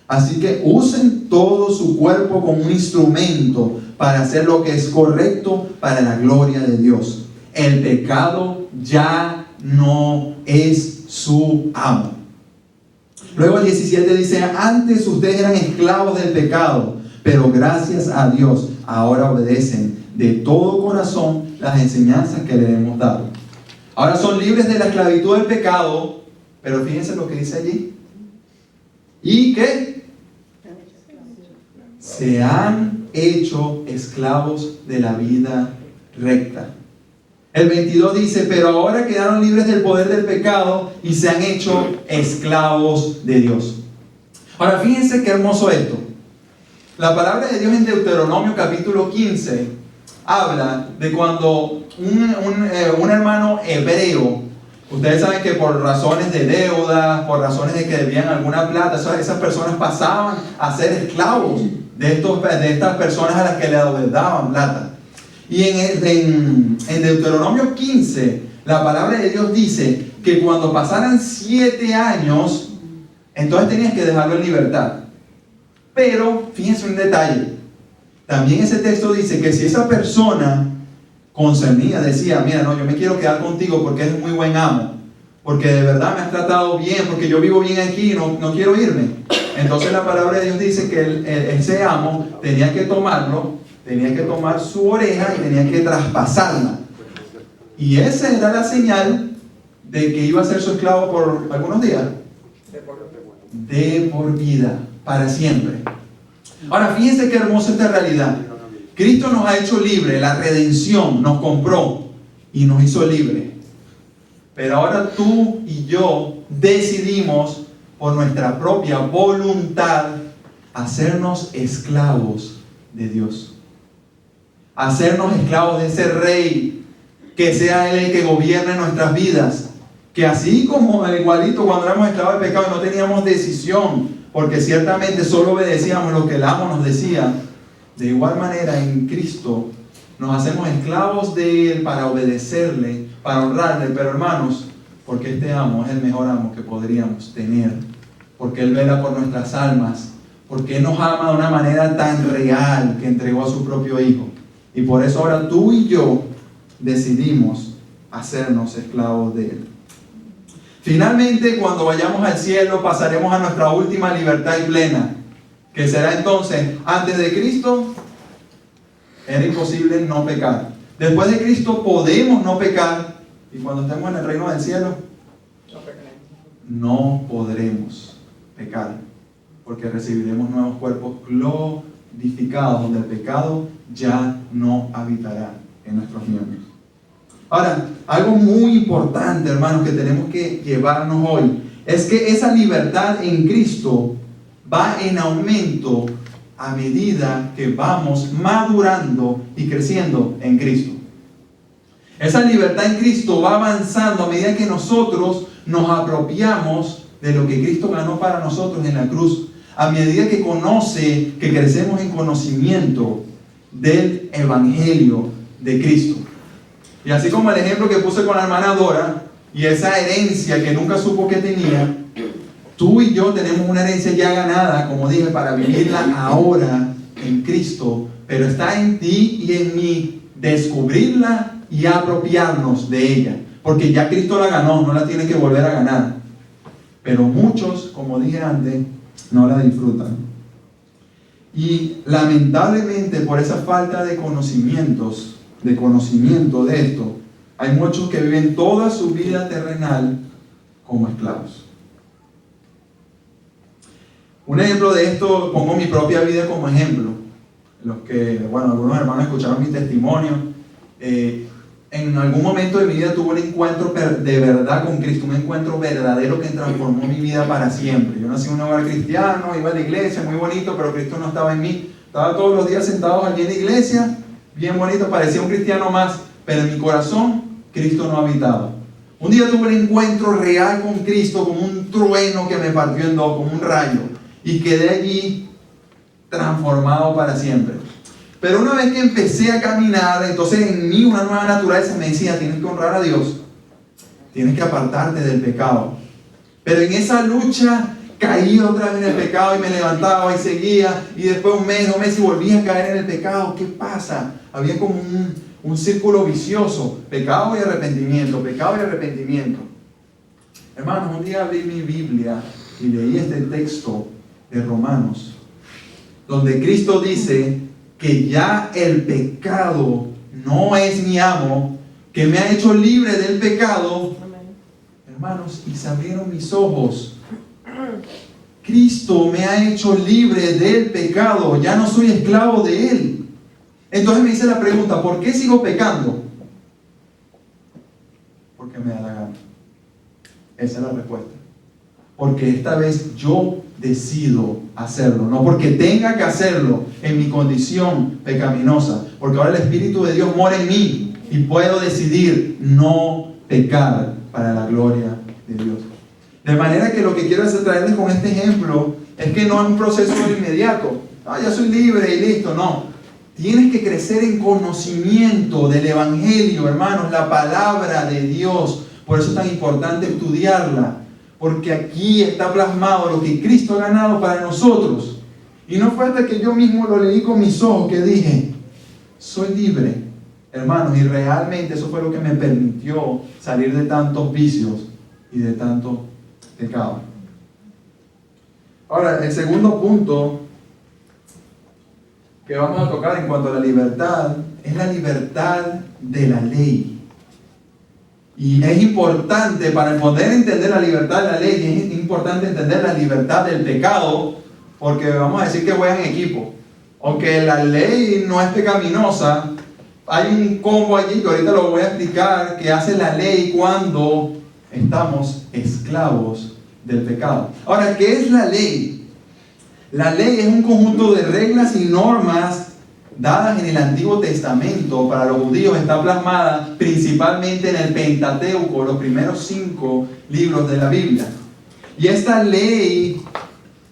Así que usen todo su cuerpo como un instrumento para hacer lo que es correcto para la gloria de Dios. El pecado ya no es su amo. Luego el 17 dice, antes ustedes eran esclavos del pecado, pero gracias a Dios ahora obedecen de todo corazón las enseñanzas que le hemos dado. Ahora son libres de la esclavitud del pecado, pero fíjense lo que dice allí. ¿Y qué? Se han hecho esclavos de la vida recta. El 22 dice, pero ahora quedaron libres del poder del pecado y se han hecho esclavos de Dios. Ahora fíjense qué hermoso esto. La palabra de Dios en Deuteronomio capítulo 15 habla de cuando un hermano hebreo, ustedes saben que por razones de deuda, por razones de que debían alguna plata, esas personas pasaban a ser esclavos de estas personas a las que le daban plata. Y en Deuteronomio 15, la palabra de Dios dice que cuando pasaran 7 años, entonces tenías que dejarlo en libertad. Pero, fíjense un detalle, también ese texto dice que si esa persona concernía, decía, mira, no, yo me quiero quedar contigo porque eres muy buen amo, porque de verdad me has tratado bien, porque yo vivo bien aquí y no quiero irme. Entonces la palabra de Dios dice que ese amo tenía que tomarlo, tenía que tomar su oreja y tenía que traspasarla. Y esa era la señal de que iba a ser su esclavo por algunos días. De por vida, para siempre. Ahora, fíjense qué hermosa esta realidad. Cristo nos ha hecho libre, la redención nos compró y nos hizo libre. Pero ahora tú y yo decidimos por nuestra propia voluntad hacernos esclavos de Dios. Hacernos esclavos de ese rey, que sea Él el que gobierne nuestras vidas. Que así como igualito cuando éramos esclavos del pecado y no teníamos decisión, porque ciertamente solo obedecíamos lo que el amo nos decía, de igual manera en Cristo nos hacemos esclavos de Él para obedecerle, para honrarle. Pero hermanos, porque este amo es el mejor amo que podríamos tener, porque Él vela por nuestras almas, porque Él nos ama de una manera tan real que entregó a su propio Hijo. Y por eso ahora tú y yo decidimos hacernos esclavos de Él. Finalmente, cuando vayamos al cielo, pasaremos a nuestra última libertad y plena, que será entonces, antes de Cristo, era imposible no pecar. Después de Cristo podemos no pecar, y cuando estemos en el reino del cielo, no podremos pecar, porque recibiremos nuevos cuerpos glorificados, donde el pecado ya no habitará en nuestros miembros. Ahora, algo muy importante, hermanos, que tenemos que llevarnos hoy, es que esa libertad en Cristo va en aumento a medida que vamos madurando y creciendo en Cristo. Esa libertad en Cristo va avanzando a medida que nosotros nos apropiamos de lo que Cristo ganó para nosotros en la cruz. A medida que crecemos en conocimiento del Evangelio de Cristo. Y así como el ejemplo que puse con la hermana Dora y esa herencia que nunca supo que tenía, tú y yo tenemos una herencia ya ganada, como dije, para vivirla ahora en Cristo, pero está en ti y en mí descubrirla y apropiarnos de ella, porque ya Cristo la ganó, no la tiene que volver a ganar. Pero muchos, como dije antes, no la disfrutan. Y lamentablemente por esa falta de conocimiento de esto, hay muchos que viven toda su vida terrenal como esclavos. Un ejemplo de esto, pongo mi propia vida como ejemplo. Algunos hermanos escucharon mi testimonio. En algún momento de mi vida tuve un encuentro de verdad con Cristo, un encuentro verdadero que transformó mi vida para siempre. Yo nací en un hogar cristiano, iba a la iglesia, muy bonito, pero Cristo no estaba en mí. Estaba todos los días sentados allí en la iglesia, bien bonito, parecía un cristiano más, pero en mi corazón Cristo no habitaba. Un día tuve un encuentro real con Cristo, como un trueno que me partió en dos, como un rayo, y quedé allí transformado para siempre. Pero una vez que empecé a caminar, entonces en mí una nueva naturaleza me decía, tienes que honrar a Dios, tienes que apartarte del pecado. Pero en esa lucha caí otra vez en el pecado y me levantaba y seguía, y después un mes y volvía a caer en el pecado. ¿Qué pasa? Había como un círculo vicioso, pecado y arrepentimiento, pecado y arrepentimiento. Hermanos, un día abrí mi Biblia y leí este texto de Romanos, donde Cristo dice que ya el pecado no es mi amo, que me ha hecho libre del pecado. Hermanos, y se abrieron mis ojos. Cristo me ha hecho libre del pecado, ya no soy esclavo de él. Entonces me hice la pregunta, ¿por qué sigo pecando? Porque me da la gana. Esa es la respuesta. Porque esta vez yo decido hacerlo, no porque tenga que hacerlo en mi condición pecaminosa, porque ahora el Espíritu de Dios mora en mí y puedo decidir no pecar para la gloria de Dios. De manera que lo que quiero hacer traerles con este ejemplo es que no es un proceso inmediato. Ya soy libre y listo, no. Tienes que crecer en conocimiento del Evangelio, hermanos, la palabra de Dios. Por eso es tan importante estudiarla, porque aquí está plasmado lo que Cristo ha ganado para nosotros. Y no fue hasta que yo mismo lo leí con mis ojos que dije, soy libre, hermanos, y realmente eso fue lo que me permitió salir de tantos vicios y de tanto pecado. Ahora, el segundo punto que vamos a tocar en cuanto a la libertad es la libertad de la ley. Y es importante, para poder entender la libertad de la ley, es importante entender la libertad del pecado, porque vamos a decir que juegan en equipo. Aunque la ley no es pecaminosa, hay un combo allí que ahorita lo voy a explicar, que hace la ley cuando estamos esclavos del pecado. Ahora, ¿qué es la ley? La ley es un conjunto de reglas y normas dadas en el Antiguo Testamento. Para los judíos está plasmada principalmente en el Pentateuco, los primeros 5 libros de la Biblia. Y esta ley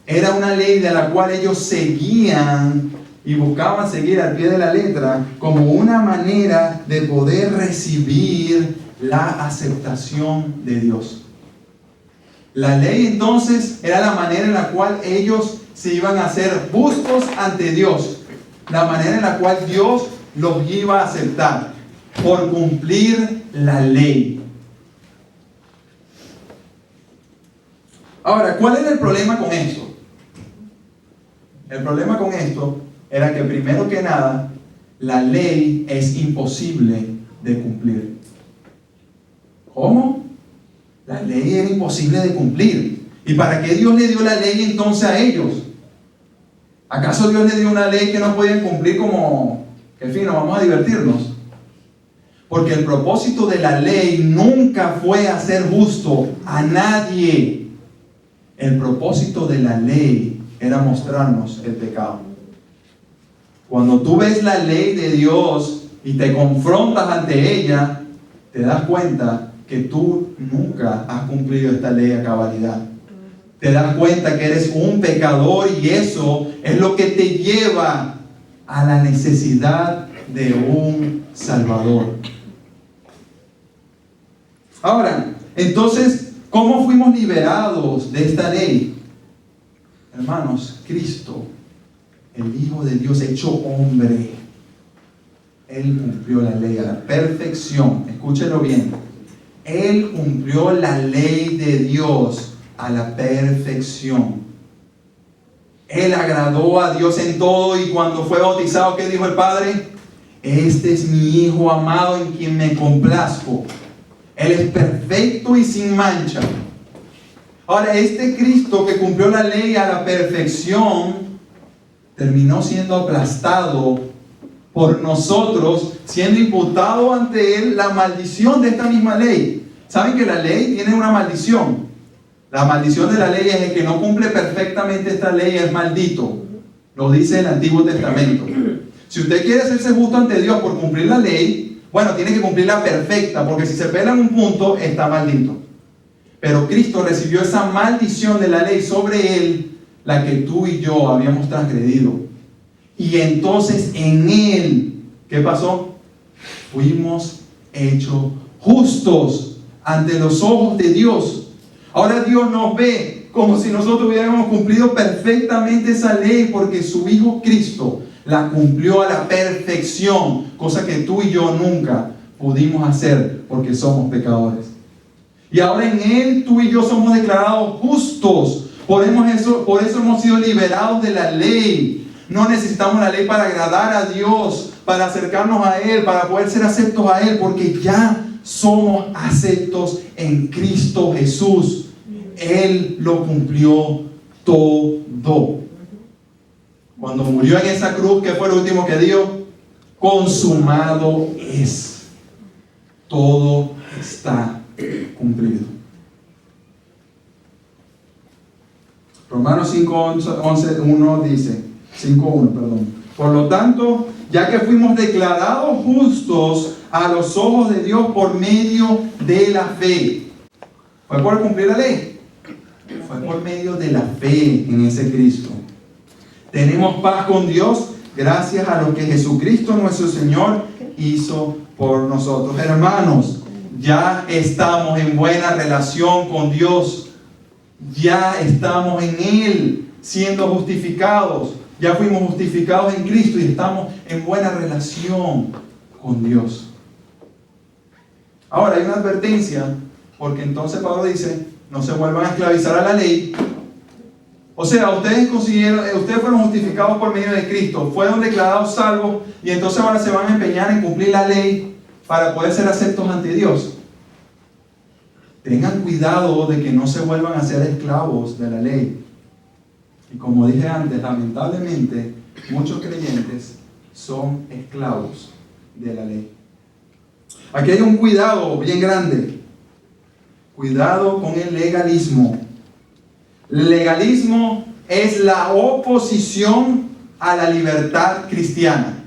era una ley de la cual ellos seguían y buscaban seguir al pie de la letra como una manera de poder recibir la aceptación de Dios. La ley entonces era la manera en la cual ellos se iban a hacer justos ante Dios. La manera en la cual Dios los iba a aceptar por cumplir la ley. Ahora, ¿cuál era el problema con esto? El problema con esto era que primero que nada, la ley es imposible de cumplir. ¿Cómo? La ley era imposible de cumplir. ¿Y para qué Dios le dio la ley entonces a ellos? ¿Acaso Dios le dio una ley que no podían cumplir como, que en fin, nos vamos a divertirnos? Porque el propósito de la ley nunca fue hacer justo a nadie. El propósito de la ley era mostrarnos el pecado. Cuando tú ves la ley de Dios y te confrontas ante ella, te das cuenta que tú nunca has cumplido esta ley a cabalidad. Te das cuenta que eres un pecador y eso es lo que te lleva a la necesidad de un Salvador. Ahora, entonces, ¿cómo fuimos liberados de esta ley? Hermanos, Cristo, el Hijo de Dios hecho hombre, Él cumplió la ley a la perfección. Escúchelo bien. Él cumplió la ley de Dios a la perfección. Él agradó a Dios en todo y cuando fue bautizado, ¿qué dijo el Padre? Este es mi Hijo amado en quien me complazco. Él es perfecto y sin mancha. Ahora, este Cristo que cumplió la ley a la perfección terminó siendo aplastado por nosotros, siendo imputado ante Él la maldición de esta misma ley. ¿Saben que la ley tiene una maldición? La maldición de la ley es el que no cumple perfectamente esta ley es maldito. Lo dice el Antiguo Testamento. Si usted quiere hacerse justo ante Dios por cumplir la ley, bueno, tiene que cumplirla perfecta, porque si se pela en un punto, está maldito. Pero Cristo recibió esa maldición de la ley sobre Él, la que tú y yo habíamos transgredido. Y entonces en Él, ¿qué pasó? Fuimos hechos justos ante los ojos de Dios. Ahora Dios nos ve como si nosotros hubiéramos cumplido perfectamente esa ley, porque su Hijo Cristo la cumplió a la perfección, cosa que tú y yo nunca pudimos hacer porque somos pecadores. Y ahora en Él tú y yo somos declarados justos. Por eso hemos sido liberados de la ley. No necesitamos la ley para agradar a Dios, para acercarnos a Él, para poder ser aceptos a Él, porque ya somos aceptos en Cristo Jesús. Él lo cumplió todo. Cuando murió en esa cruz, ¿qué fue lo último que dijo? Consumado es. Todo está cumplido. Romanos 5:1 dice, 5:1, perdón. Por lo tanto, ya que fuimos declarados justos a los ojos de Dios por medio de la fe. ¿Fue por cumplir la ley? Fue por medio de la fe en ese Cristo. Tenemos paz con Dios gracias a lo que Jesucristo nuestro Señor hizo por nosotros. Hermanos, ya estamos en buena relación con Dios. Ya estamos en Él siendo justificados. Ya fuimos justificados en Cristo y estamos en buena relación con Dios. Ahora hay una advertencia, porque entonces Pablo dice, no se vuelvan a esclavizar a la ley. O sea, ustedes fueron justificados por medio de Cristo, fueron declarados salvos y entonces ahora se van a empeñar en cumplir la ley para poder ser aceptos ante Dios. Tengan cuidado de que no se vuelvan a ser esclavos de la ley. Y como dije antes, lamentablemente, muchos creyentes son esclavos de la ley. Aquí hay un cuidado bien grande. Cuidado con el legalismo. El legalismo es la oposición a la libertad cristiana.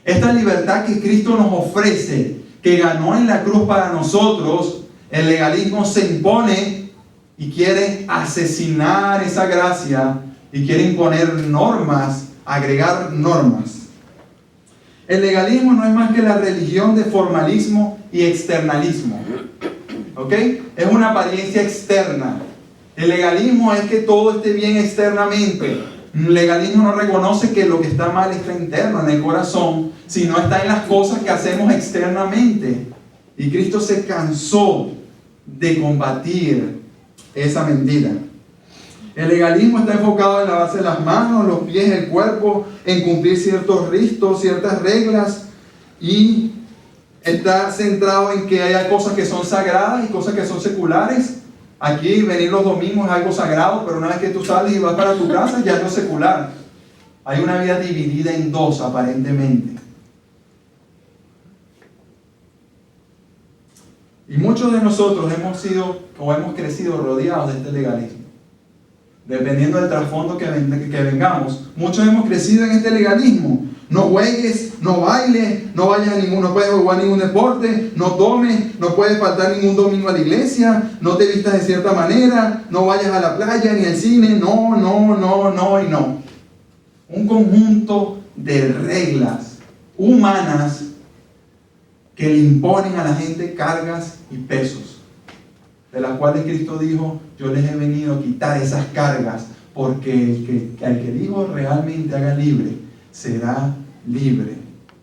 Esta libertad que Cristo nos ofrece, que ganó en la cruz para nosotros, el legalismo se impone y quiere asesinar esa gracia y quiere imponer normas, agregar normas. El legalismo no es más que la religión de formalismo y externalismo. ¿Ok? Es una apariencia externa. El legalismo es que todo esté bien externamente. El legalismo no reconoce que lo que está mal está interno, en el corazón, sino está en las cosas que hacemos externamente. Y Cristo se cansó de combatir esa mentira. El legalismo está enfocado en lavarse las manos, los pies, el cuerpo, en cumplir ciertos ritos, ciertas reglas, y está centrado en que haya cosas que son sagradas y cosas que son seculares. Aquí venir los domingos es algo sagrado, pero una vez que tú sales y vas para tu casa ya es lo secular. Hay una vida dividida en dos aparentemente. Y muchos de nosotros hemos crecido rodeados de este legalismo. Dependiendo del trasfondo que vengamos, muchos hemos crecido en este legalismo. No juegues, no bailes, no vayas a no puedes jugar ningún deporte, no tomes, no puedes faltar ningún domingo a la iglesia, no te vistas de cierta manera, no vayas a la playa ni al cine, no y no. Un conjunto de reglas humanas que le imponen a la gente cargas y pesos, de las cuales Cristo dijo, yo les he venido a quitar esas cargas, porque el que dijo realmente haga libre, será libre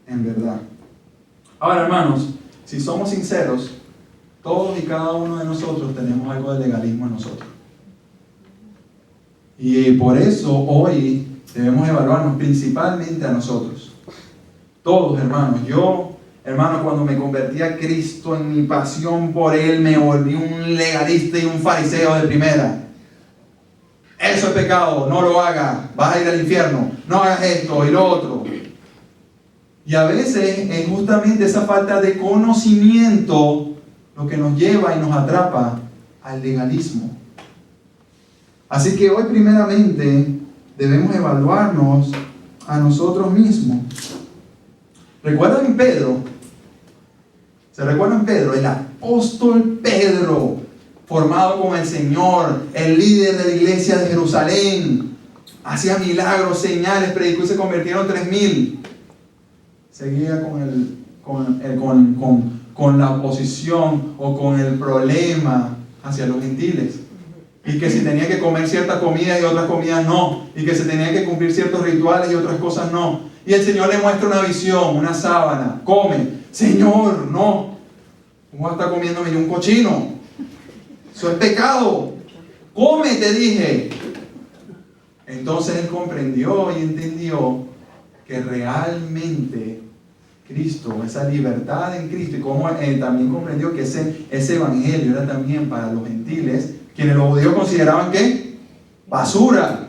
en verdad. Ahora, hermanos, si somos sinceros, todos y cada uno de nosotros tenemos algo de legalismo en nosotros. Y por eso hoy debemos evaluarnos principalmente a nosotros. Todos, hermanos. Hermano, cuando me convertí a Cristo en mi pasión por Él, me volví un legalista y un fariseo de primera. Eso es pecado, no lo hagas, vas a ir al infierno, no hagas esto y lo otro. Y a veces es justamente esa falta de conocimiento lo que nos lleva y nos atrapa al legalismo. Así que hoy primeramente debemos evaluarnos a nosotros mismos. ¿Recuerdan Pedro? ¿Se recuerdan Pedro? El apóstol Pedro, formado con el Señor, el líder de la iglesia de Jerusalén, hacía milagros, señales, predicó y se convirtieron 3,000. Seguía con la oposición o con el problema hacia los gentiles. Y que si tenía que comer ciertas comidas y otras comidas no. Y que se tenía que cumplir ciertos rituales y otras cosas no. Y el Señor le muestra una visión, una sábana. Come. Señor, no. ¿Cómo vas a estar comiéndome yo un cochino? Eso es pecado. Come, te dije. Entonces él comprendió y entendió que realmente Cristo, esa libertad en Cristo, y como él también comprendió que ese evangelio era también para los gentiles, quienes los judíos consideraban que basura,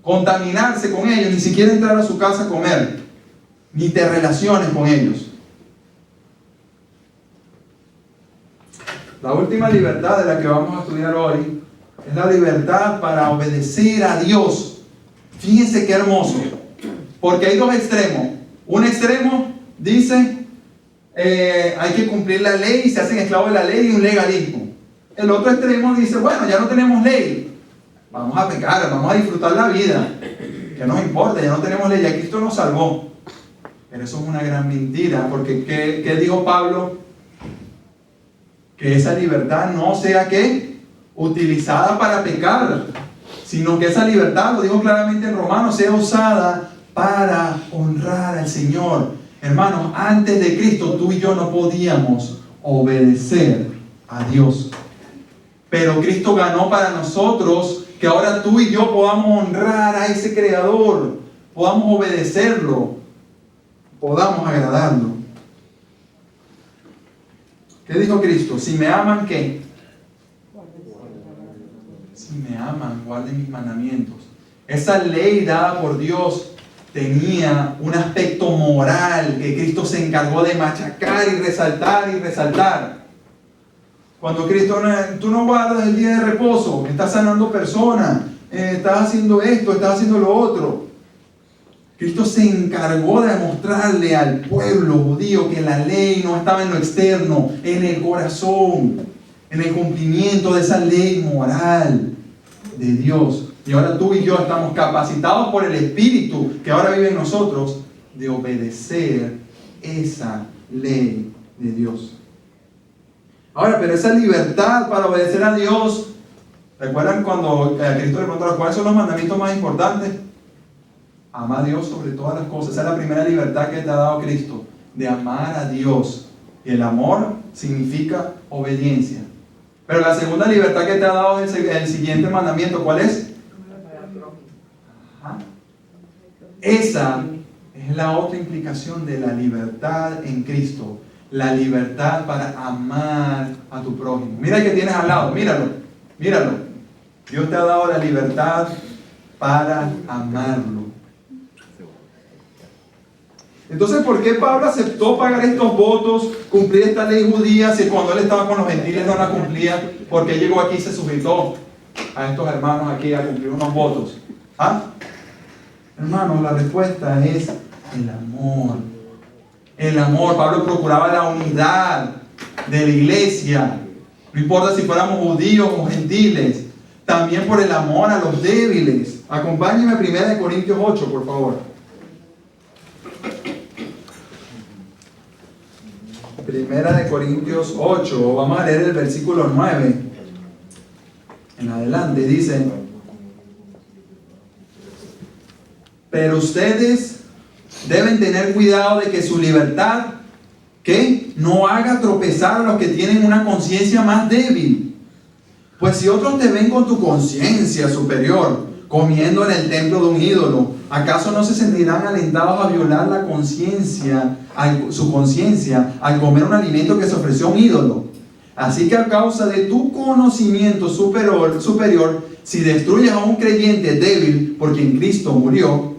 contaminarse con ellos, ni siquiera entrar a su casa a comer, ni te relaciones con ellos. La última libertad de la que vamos a estudiar hoy es la libertad para obedecer a Dios. Fíjense qué hermoso, porque hay dos extremos. Un extremo dice hay que cumplir la ley y se hacen esclavos de la ley y un legalismo. El otro extremo dice, bueno, ya no tenemos ley, vamos a pecar, vamos a disfrutar la vida, que nos importa, ya no tenemos ley, ya Cristo nos salvó. Pero eso es una gran mentira, porque ¿qué dijo Pablo? Que esa libertad no sea ¿qué? Utilizada para pecar, sino que esa libertad, lo dijo claramente en Romanos, sea usada para honrar al Señor. Hermanos, antes de Cristo tú y yo no podíamos obedecer a Dios, pero Cristo ganó para nosotros que ahora tú y yo podamos honrar a ese Creador, podamos obedecerlo, podamos agradarlo. ¿Qué dijo Cristo? Si me aman, ¿qué? Si me aman, guarden mis mandamientos. Esa ley dada por Dios tenía un aspecto moral que Cristo se encargó de machacar y resaltar y resaltar. Cuando Cristo, tú no guardas el día de reposo, estás sanando personas, estás haciendo esto, estás haciendo lo otro. Cristo se encargó de mostrarle al pueblo judío que la ley no estaba en lo externo, en el corazón, en el cumplimiento de esa ley moral de Dios. Y ahora tú y yo estamos capacitados por el Espíritu que ahora vive en nosotros de obedecer esa ley de Dios. Ahora, pero esa libertad para obedecer a Dios, ¿recuerdan cuando Cristo le preguntó cuáles son los mandamientos más importantes? Ama a Dios sobre todas las cosas. Esa es la primera libertad que te ha dado Cristo, de amar a Dios. Y el amor significa obediencia. Pero la segunda libertad que te ha dado es el siguiente mandamiento. ¿Cuál es? Ajá. Esa es la otra implicación de la libertad en Cristo. La libertad para amar a tu prójimo. Mira el que tienes al lado, míralo, míralo. Dios te ha dado la libertad para amarlo. Entonces, ¿por qué Pablo aceptó pagar estos votos, cumplir esta ley judía, si cuando él estaba con los gentiles no la cumplía? ¿Por qué llegó aquí y se sujetó a estos hermanos aquí a cumplir unos votos? ¿Ah? Hermanos, la respuesta es el amor. El amor. Pablo procuraba la unidad de la iglesia. No importa si fuéramos judíos o gentiles. También por el amor a los débiles. Acompáñenme a 1 Corintios 8, por favor. 1 Corintios 8, vamos a leer el versículo 9 en adelante. Dice: pero ustedes deben tener cuidado de que su libertad, ¿qué?, no haga tropezar a los que tienen una conciencia más débil. Pues si otros te ven con tu conciencia superior comiendo en el templo de un ídolo, ¿acaso no se sentirán alentados a violar la conciencia, su conciencia, al comer un alimento que se ofreció a un ídolo? Así que a causa de tu conocimiento superior, si destruyes a un creyente débil por quien Cristo murió,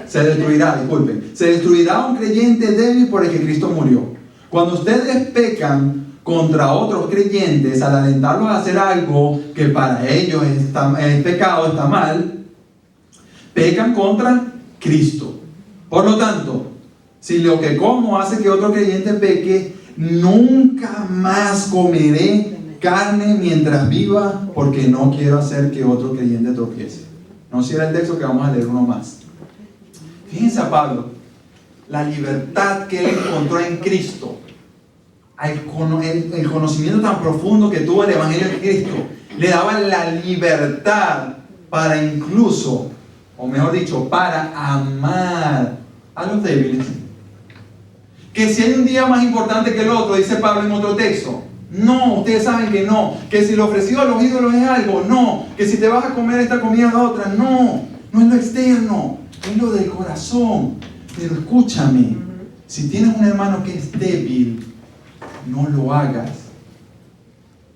se destruirá un creyente débil por el que Cristo murió. Cuando ustedes pecan contra otros creyentes al alentarlos a hacer algo que para ellos es pecado, está mal, pecan contra Cristo. Por lo tanto, si lo que como hace que otro creyente peque, nunca más comeré carne mientras viva, porque no quiero hacer que otro creyente tropiece. No cierra el texto, que vamos a leer uno más. Fíjense a Pablo, la libertad que él encontró en Cristo, el conocimiento tan profundo que tuvo el Evangelio de Cristo, le daba la libertad para incluso, o mejor dicho, para amar a los débiles. Que si hay un día más importante que el otro, dice Pablo en otro texto. No, ustedes saben que no. Que si lo ofrecido a los ídolos es algo, no. Que si te vas a comer esta comida a la otra, no. No es lo externo, es lo del corazón. Pero escúchame, si tienes un hermano que es débil, no lo hagas.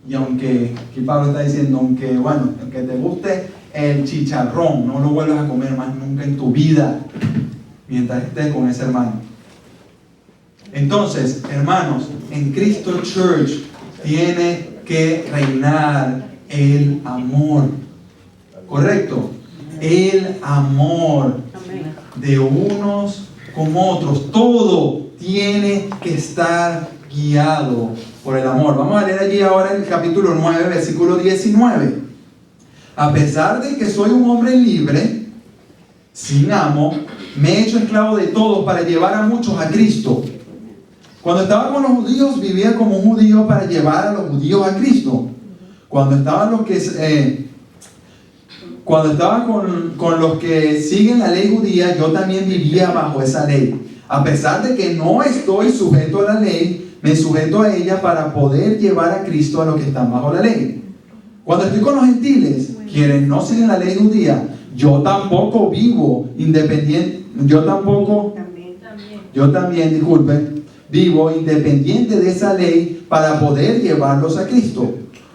Y aunque, aquí Pablo está diciendo, aunque te guste el chicharrón, no lo vuelvas a comer más nunca en tu vida mientras estés con ese hermano. Entonces, hermanos, en Cristo Church tiene que reinar el amor. ¿Correcto? El amor de unos con otros. Todo tiene que estar guiado por el amor. Vamos a leer allí ahora el capítulo 9, versículo 19. A pesar de que soy un hombre libre, sin amo, me he hecho esclavo de todos para llevar a muchos a Cristo. Cuando estaba con los judíos, vivía como un judío para llevar a los judíos a Cristo. Cuando estaba con los que siguen la ley judía, yo también vivía bajo esa ley. A pesar de que no estoy sujeto a la ley, me sujeto a ella para poder llevar a Cristo a los que están bajo la ley. Cuando estoy con los gentiles, quienes no siguen la ley judía, yo también, vivo independiente de esa ley para poder llevarlos a Cristo.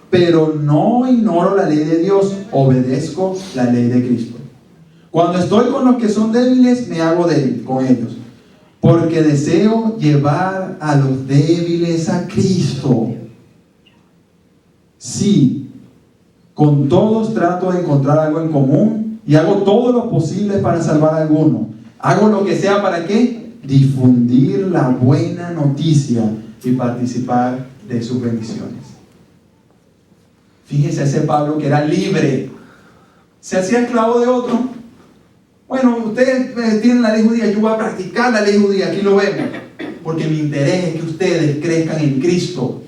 Pero no ignoro la ley de Dios, obedezco la ley de Cristo. Cuando estoy con los que son débiles, me hago débil con ellos, porque deseo llevar a los débiles a Cristo. Sí, con todos trato de encontrar algo en común y hago todo lo posible para salvar a alguno. Hago lo que sea para ¿qué? Difundir la buena noticia y participar de sus bendiciones. Fíjese ese Pablo que era libre, se hacía esclavo de otro. Bueno, ustedes tienen la ley judía, yo voy a practicar la ley judía, aquí lo vemos, porque mi interés es que ustedes crezcan en Cristo.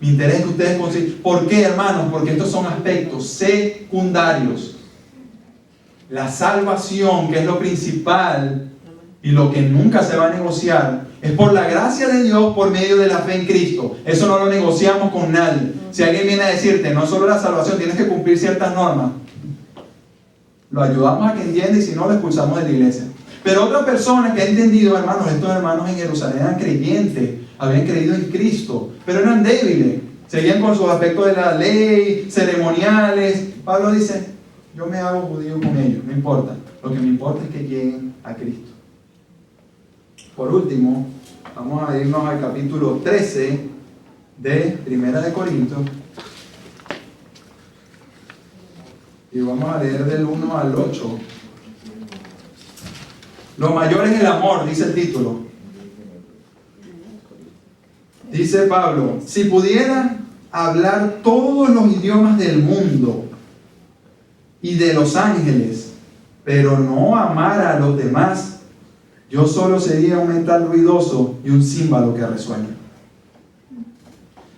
Mi interés es que ustedes consigan. ¿Por qué, hermanos? Porque estos son aspectos secundarios. La salvación, que es lo principal y lo que nunca se va a negociar, es por la gracia de Dios por medio de la fe en Cristo. Eso no lo negociamos con nadie. Si alguien viene a decirte, no solo la salvación, tienes que cumplir ciertas normas, lo ayudamos a que entienda y si no, lo expulsamos de la iglesia. Pero otra persona que ha entendido, hermanos, estos hermanos en Jerusalén eran creyentes, habían creído en Cristo, pero eran débiles, seguían con sus aspectos de la ley, ceremoniales. Pablo dice, yo me hago judío con ellos, no importa. Lo que me importa es que lleguen a Cristo. Por último, vamos a irnos al capítulo 13 de Primera de Corintios. Y vamos a leer del 1 al 8. Lo mayor es el amor, dice el título. Dice Pablo, si pudiera hablar todos los idiomas del mundo y de los ángeles, pero no amara a los demás, yo solo sería un metal ruidoso y un címbalo que resuena.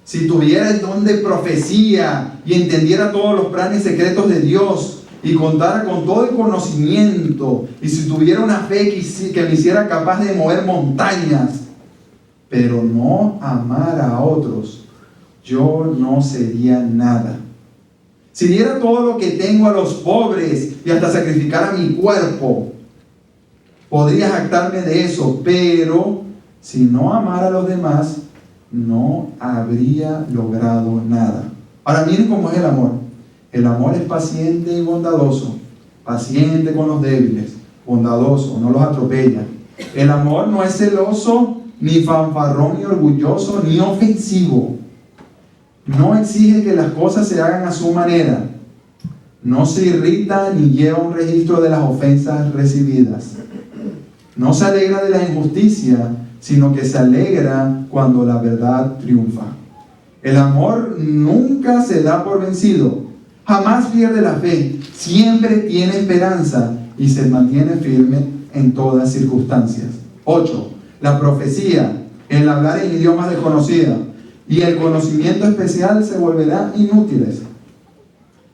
Si tuviera el don de profecía y entendiera todos los planes secretos de Dios y contara con todo el conocimiento, y si tuviera una fe que me hiciera capaz de mover montañas, pero no amara a otros, yo no sería nada. Si diera todo lo que tengo a los pobres y hasta sacrificara mi cuerpo, podría jactarme de eso, pero si no amara a los demás, no habría logrado nada. Ahora miren cómo es el amor. El amor es paciente y bondadoso, paciente con los débiles, bondadoso, no los atropella. El amor no es celoso, ni fanfarrón, ni orgulloso, ni ofensivo. No exige que las cosas se hagan a su manera. No se irrita ni lleva un registro de las ofensas recibidas. No se alegra de la injusticia, sino que se alegra cuando la verdad triunfa. El amor nunca se da por vencido, jamás pierde la fe, siempre tiene esperanza y se mantiene firme en todas circunstancias. 8. La profecía, el hablar en idiomas desconocidos y el conocimiento especial se volverán inútiles.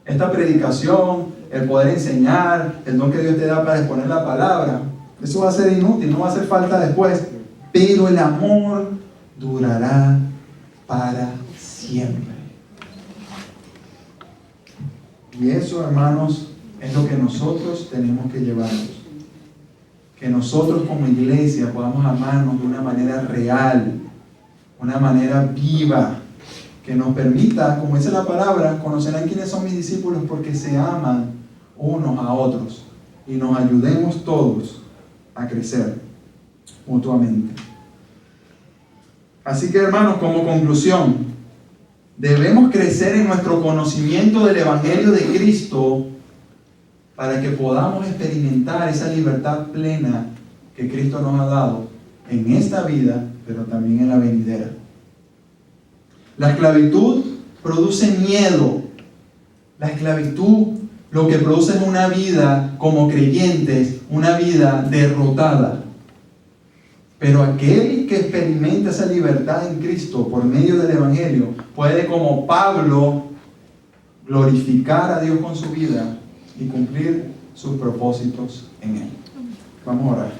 Esta predicación, el poder enseñar, el don que Dios te da para exponer la palabra, eso va a ser inútil, no va a hacer falta después. Pero el amor durará para siempre. Y eso, hermanos, es lo que nosotros tenemos que llevarnos. Que nosotros como iglesia podamos amarnos de una manera real, una manera viva. que nos permita, como dice la palabra, conocerán quiénes son mis discípulos porque se aman unos a otros y nos ayudemos todos a crecer mutuamente. Así que, hermanos, como conclusión, debemos crecer en nuestro conocimiento del Evangelio de Cristo para que podamos experimentar esa libertad plena que Cristo nos ha dado en esta vida, pero también en la venidera. La esclavitud produce miedo. La esclavitud lo que produce es una vida como creyentes, una vida derrotada. Pero aquel que experimenta esa libertad en Cristo por medio del Evangelio puede, como Pablo, glorificar a Dios con su vida y cumplir sus propósitos en Él. Vamos a orar.